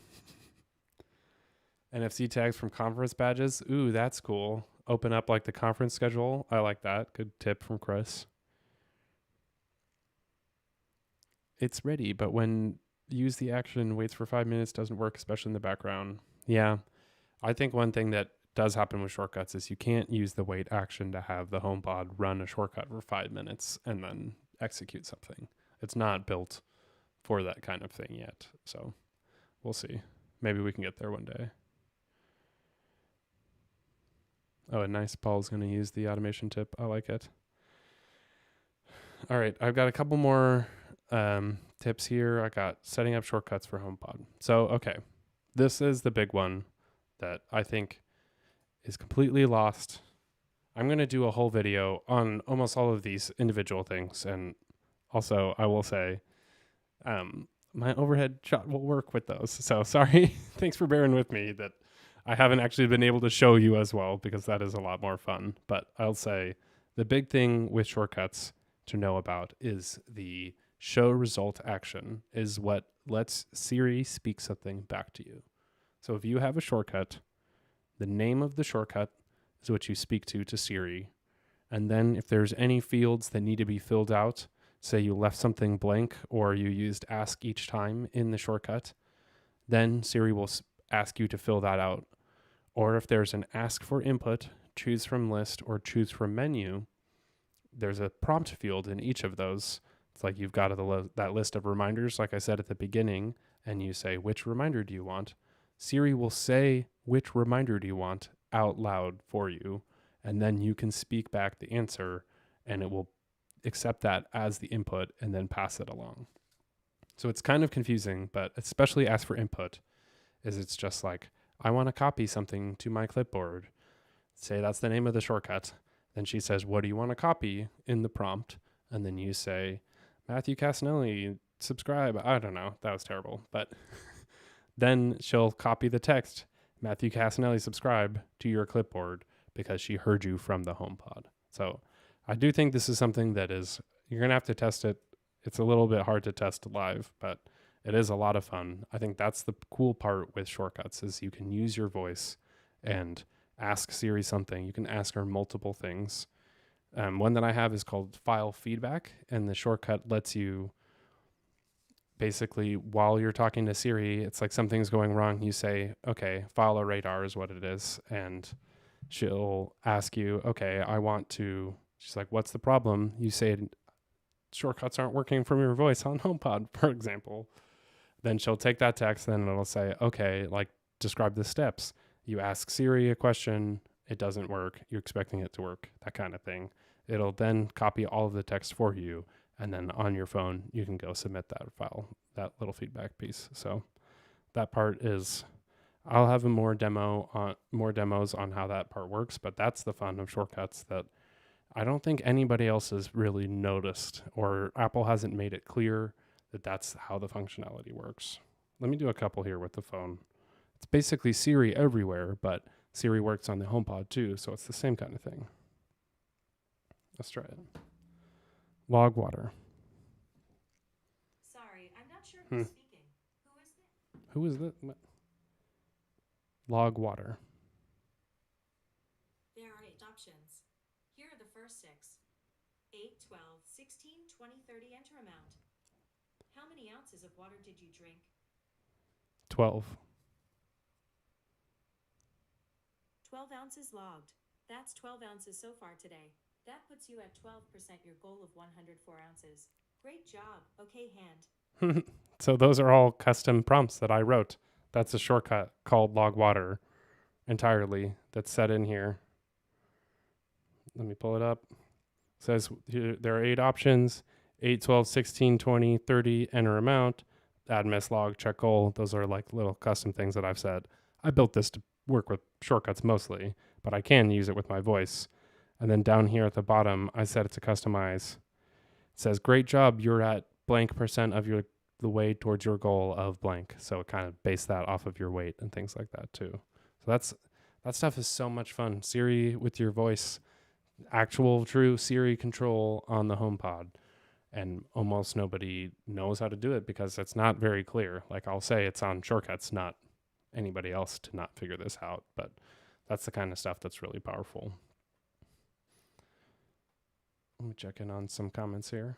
Speaker 1: NFC tags from conference badges. Ooh, that's cool. Open up like the conference schedule. I like that. Good tip from Chris. It's ready, but when use the action waits for 5 minutes, doesn't work, especially in the background. Yeah. I think one thing that does happen with shortcuts is you can't use the wait action to have the HomePod run a shortcut for 5 minutes and then execute something. It's not built for that kind of thing yet. So we'll see. Maybe we can get there one day. Oh, and nice. Paul's going to use the automation tip. I like it. All right. I've got a couple more tips here. I got setting up shortcuts for HomePod. So, okay. This is the big one that I think is completely lost. I'm going to do a whole video on almost all of these individual things. And also, I will say, my overhead shot will work with those. So sorry. Thanks for bearing with me that I haven't actually been able to show you as well, because that is a lot more fun. But I'll say the big thing with shortcuts to know about is the show result action is what lets Siri speak something back to you. So if you have a shortcut, the name of the shortcut is what you speak to Siri. And then if there's any fields that need to be filled out, say you left something blank or you used ask each time in the shortcut, then Siri will ask you to fill that out. Or if there's an ask for input, choose from list, or choose from menu, there's a prompt field in each of those. It's like you've got that list of reminders, like I said at the beginning, and you say, which reminder do you want? Siri will say, which reminder do you want out loud for you, and then you can speak back the answer, and it will accept that as the input and then pass it along. So it's kind of confusing, but especially ask for input, is it's just like, I want to copy something to my clipboard. Say that's the name of the shortcut. Then she says, what do you want to copy in the prompt? And then you say, Matthew Casanelli subscribe. I don't know. That was terrible. But then she'll copy the text, Matthew Casanelli, subscribe to your clipboard because she heard you from the HomePod. So I do think this is something that is, you're going to have to test it. It's a little bit hard to test live, but it is a lot of fun. I think that's the cool part with Shortcuts is you can use your voice and ask Siri something. You can ask her multiple things. One that I have is called File Feedback, and the shortcut lets you basically, while you're talking to Siri, it's like something's going wrong. You say, okay, file a radar is what it is. And she'll ask you, okay, she's like, what's the problem? You say, shortcuts aren't working from your voice on HomePod, for example. Then she'll take that text, then it'll say, okay, like describe the steps. You ask Siri a question, it doesn't work. You're expecting it to work, that kind of thing. It'll then copy all of the text for you. And then on your phone, you can go submit that file, that little feedback piece. So that part is, I'll have more demos on how that part works, but that's the fun of Shortcuts that I don't think anybody else has really noticed, or Apple hasn't made it clear that that's how the functionality works. Let me do a couple here with the phone. It's basically Siri everywhere, but Siri works on the HomePod too, so it's the same kind of thing. Let's try it. Log water.
Speaker 2: Sorry, I'm not sure who's speaking. Who is this?
Speaker 1: Who is that? Log water.
Speaker 2: There are 8 options. Here are the first 6. 8, 12, 16, 20, 30, enter amount. How many ounces of water did you drink?
Speaker 1: 12.
Speaker 2: 12 ounces logged. That's 12 ounces so far today. That puts you at 12% your goal of 104 ounces. Great job. Okay, hand.
Speaker 1: So those are all custom prompts that I wrote. That's a shortcut called log water entirely that's set in here. Let me pull it up. It says there are 8 options, 8, 12, 16, 20, 30, enter amount, add miss log, check goal. Those are like little custom things that I've said. I built this to work with shortcuts mostly, but I can use it with my voice. And then down here at the bottom, I set it to customize. It says, great job, you're at blank percent of the way towards your goal of blank. So it kind of based that off of your weight and things like that too. So that stuff is so much fun. Siri with your voice, actual true Siri control on the HomePod. And almost nobody knows how to do it because it's not very clear. Like I'll say it's on Shortcuts, not anybody else to not figure this out. But that's the kind of stuff that's really powerful. Let me check in on some comments here.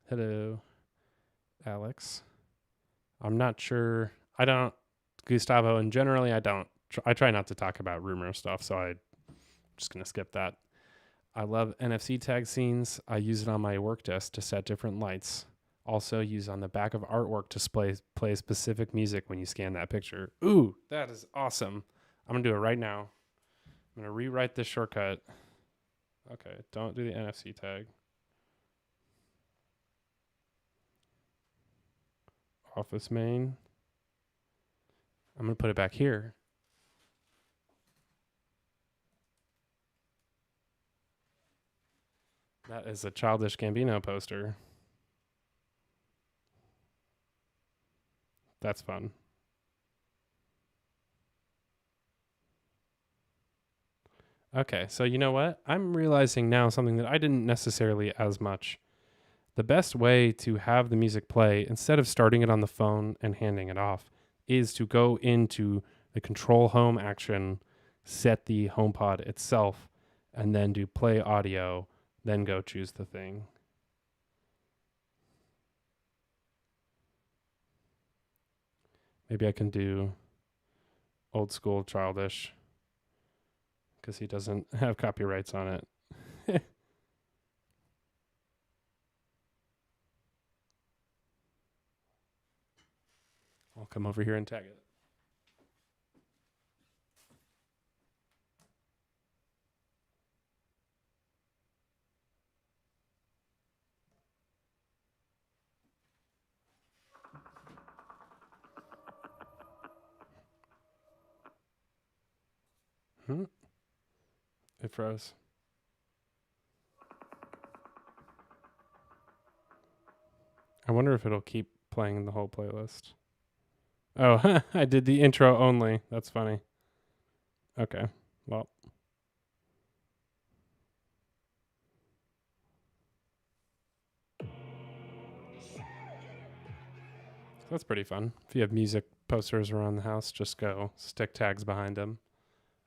Speaker 1: Hello, Alex. I'm not sure. Gustavo, and generally I don't. I try not to talk about rumor stuff, so I'm just going to skip that. I love NFC tag scenes. I use it on my work desk to set different lights. Also use on the back of artwork to play specific music when you scan that picture. Ooh, that is awesome. I'm going to do it right now. I'm going to rewrite this shortcut. Okay, don't do the NFC tag. Office main. I'm going to put it back here. That is a Childish Gambino poster. That's fun. Okay, so you know what? I'm realizing now something that I didn't necessarily as much. The best way to have the music play, instead of starting it on the phone and handing it off, is to go into the control home action, set the HomePod itself, and then do play audio, then go choose the thing. Maybe I can do old school Childish because he doesn't have copyrights on it. I'll come over here and tag it. It froze. I wonder if it'll keep playing the whole playlist. Oh, I did the intro only. That's funny. Okay, well. That's pretty fun. If you have music posters around the house, just go stick tags behind them.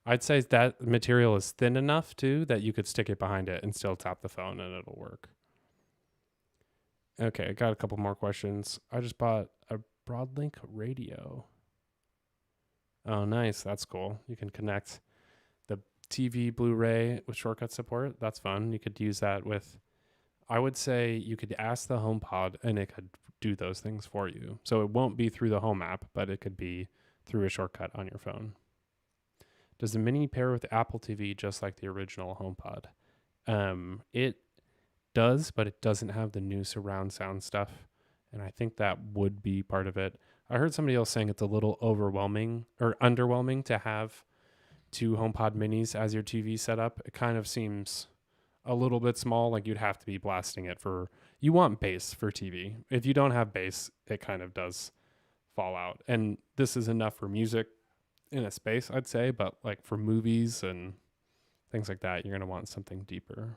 Speaker 1: I'd say that material is thin enough too that you could stick it behind it and still tap the phone and it'll work. Okay, I got a couple more questions. I just bought a Broadlink radio. Oh, nice. That's cool. You can connect the TV Blu-ray with shortcut support. That's fun. You could use that with, I would say you could ask the HomePod and it could do those things for you. So it won't be through the Home app, but it could be through a shortcut on your phone. Does the Mini pair with Apple TV just like the original HomePod? It does, but it doesn't have the new surround sound stuff. And I think that would be part of it. I heard somebody else saying it's a little overwhelming or underwhelming to have two HomePod Minis as your TV setup. It kind of seems a little bit small. Like you'd have to be blasting it for, you want bass for TV. If you don't have bass, it kind of does fall out. And this is enough for music in a space, I'd say, but like for movies and things like that, you're going to want something deeper.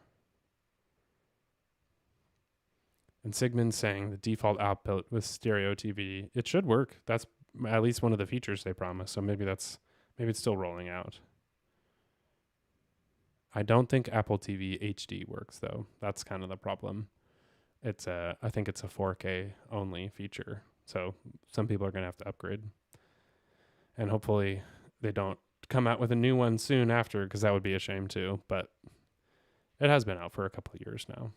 Speaker 1: And Sigmund's saying the default output with stereo TV, it should work. That's at least one of the features they promise. So maybe it's still rolling out. I don't think Apple TV HD works though. That's kind of the problem. I think it's a 4K only feature. So some people are going to have to upgrade. And hopefully they don't come out with a new one soon after, because that would be a shame too. But it has been out for a couple of years now.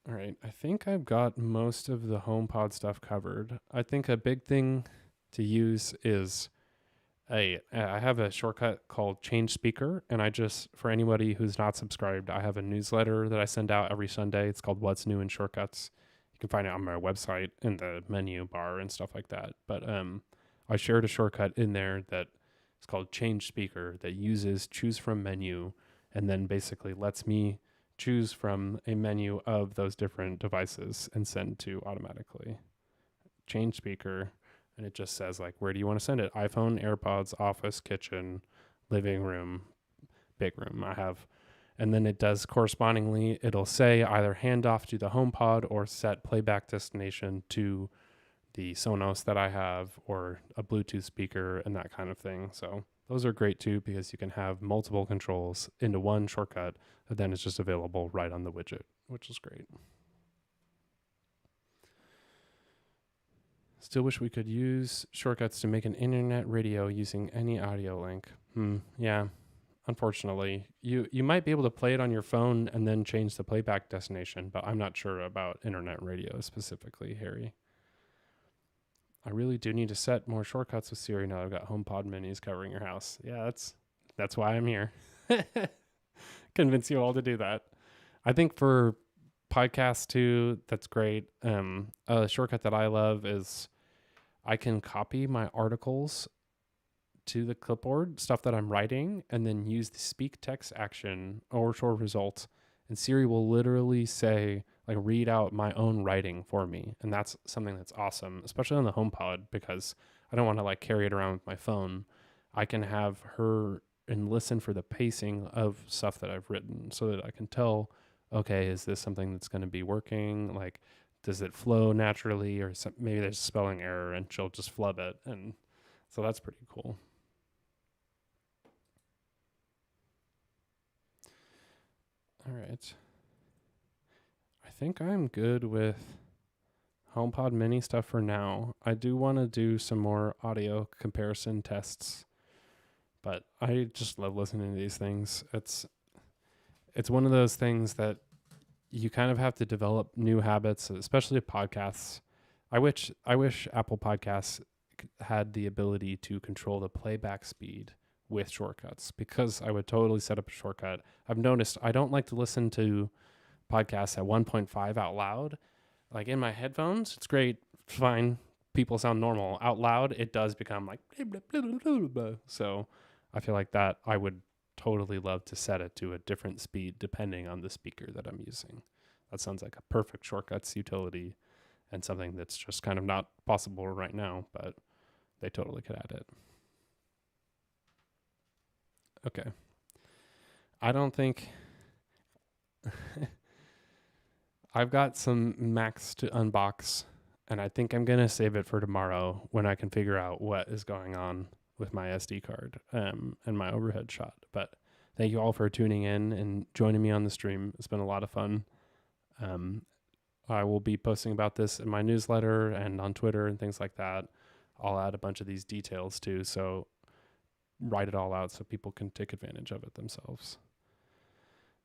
Speaker 1: All right, I think I've got most of the HomePod stuff covered. I think a big thing to use is I have a shortcut called Change Speaker, and for anybody who's not subscribed, I have a newsletter that I send out every Sunday. It's called What's New in Shortcuts. You can find it on my website in the menu bar and stuff like that. But I shared a shortcut in there that it's called Change Speaker that uses choose from menu and then basically lets me choose from a menu of those different devices and send to automatically. Change speaker, and it just says like, where do you want to send it? iPhone, AirPods, office, kitchen, living room, big room. And then it does correspondingly, it'll say either hand off to the HomePod or set playback destination to the Sonos that I have or a Bluetooth speaker and that kind of thing. So those are great too, because you can have multiple controls into one shortcut, and then it's just available right on the widget, which is great. Still wish we could use shortcuts to make an internet radio using any audio link. Yeah, unfortunately. You might be able to play it on your phone and then change the playback destination, but I'm not sure about internet radio specifically, Harry. I really do need to set more shortcuts with Siri now that I've got HomePod Minis covering your house. Yeah, that's why I'm here. Convince you all to do that. I think for podcasts too, that's great. A shortcut that I love is I can copy my articles to the clipboard, stuff that I'm writing, and then use the speak text action or short results. And Siri will literally say, like, read out my own writing for me. And that's something that's awesome, especially on the HomePod, because I don't want to like carry it around with my phone. I can have her and listen for the pacing of stuff that I've written so that I can tell, okay, is this something that's going to be working? Like, does it flow naturally, or maybe there's a spelling error, and she'll just flub it. And so that's pretty cool. All right. I think I'm good with HomePod Mini stuff for now. I do want to do some more audio comparison tests, but I just love listening to these things. It's one of those things that you kind of have to develop new habits, especially podcasts. I wish Apple Podcasts had the ability to control the playback speed with shortcuts, because I would totally set up a shortcut. I've noticed I don't like to listen to podcasts at 1.5 out loud. Like in my headphones, it's great, fine. People sound normal. Out loud, it does become like blah, blah, blah, blah, blah. So I feel like that I would totally love to set it to a different speed depending on the speaker that I'm using. That sounds like a perfect shortcuts utility and something that's just kind of not possible right now, but they totally could add it. Okay. I don't think I've got some Macs to unbox, and I think I'm going to save it for tomorrow when I can figure out what is going on with my SD card and my overhead shot. But thank you all for tuning in and joining me on the stream. It's been a lot of fun. I will be posting about this in my newsletter and on Twitter and things like that. I'll add a bunch of these details too, so write it all out so people can take advantage of it themselves.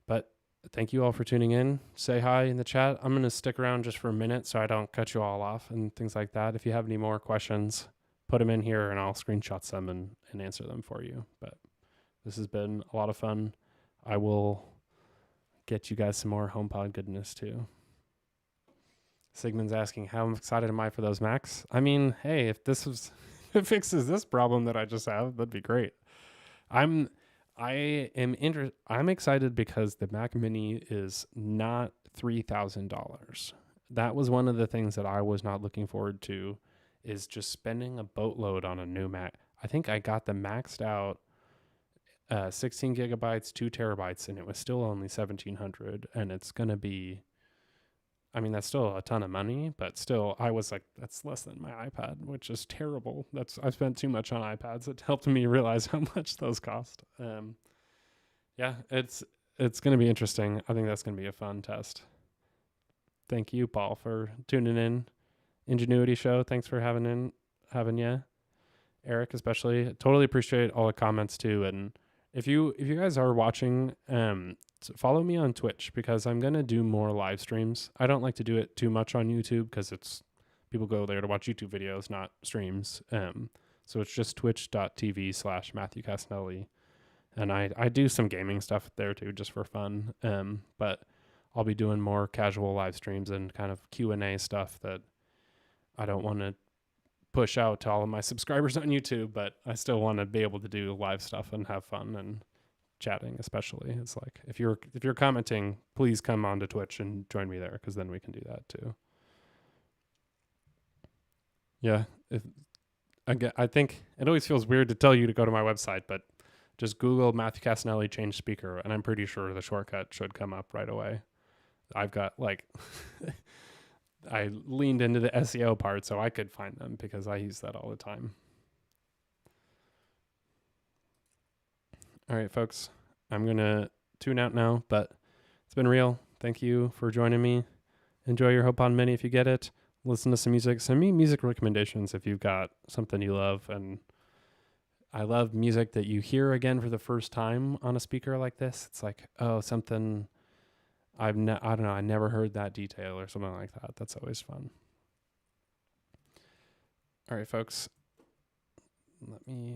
Speaker 1: But thank you all for tuning in. Say hi in the chat. I'm going to stick around just for a minute so I don't cut you all off and things like that. If you have any more questions, put them in here and I'll screenshot them and answer them for you. But this has been a lot of fun. I will get you guys some more HomePod goodness too. Sigmund's asking, how excited am I for those Macs? I mean, hey, if it fixes this problem that I just have, that'd be great. I'm excited because the Mac Mini is not $3,000. That was one of the things that I was not looking forward to, is just spending a boatload on a new Mac. I think I got the maxed out 16 gigabytes, 2 terabytes, and it was still only $1,700. And it's going to be, I mean, that's still a ton of money, but still, I was like, that's less than my iPad, which is terrible. I've spent too much on iPads. It helped me realize how much those cost. Yeah, it's going to be interesting. I think that's going to be a fun test. Thank you, Paul, for tuning in. Ingenuity Show, thanks for having you. Eric, especially, totally appreciate all the comments too. And if you guys are watching, follow me on Twitch because I'm going to do more live streams. I don't like to do it too much on YouTube because people go there to watch YouTube videos, not streams. So it's just twitch.tv/Matthew Casnelli. And I do some gaming stuff there too, just for fun. But I'll be doing more casual live streams and kind of Q&A stuff that I don't want to push out to all of my subscribers on YouTube, but I still want to be able to do live stuff and have fun and chatting, especially. It's like, if you're commenting, please come on to Twitch and join me there, because then we can do that too. Yeah. I think it always feels weird to tell you to go to my website, but just Google Matthew Casnelli change speaker, and I'm pretty sure the shortcut should come up right away. I've got I leaned into the SEO part so I could find them because I use that all the time. All right, folks, I'm going to tune out now, but it's been real. Thank you for joining me. Enjoy your HomePod Mini if you get it. Listen to some music. Send me music recommendations if you've got something you love. And I love music that you hear again for the first time on a speaker like this. It's like, oh, something I don't know, I never heard that detail or something like that. That's always fun. All right, folks. Let me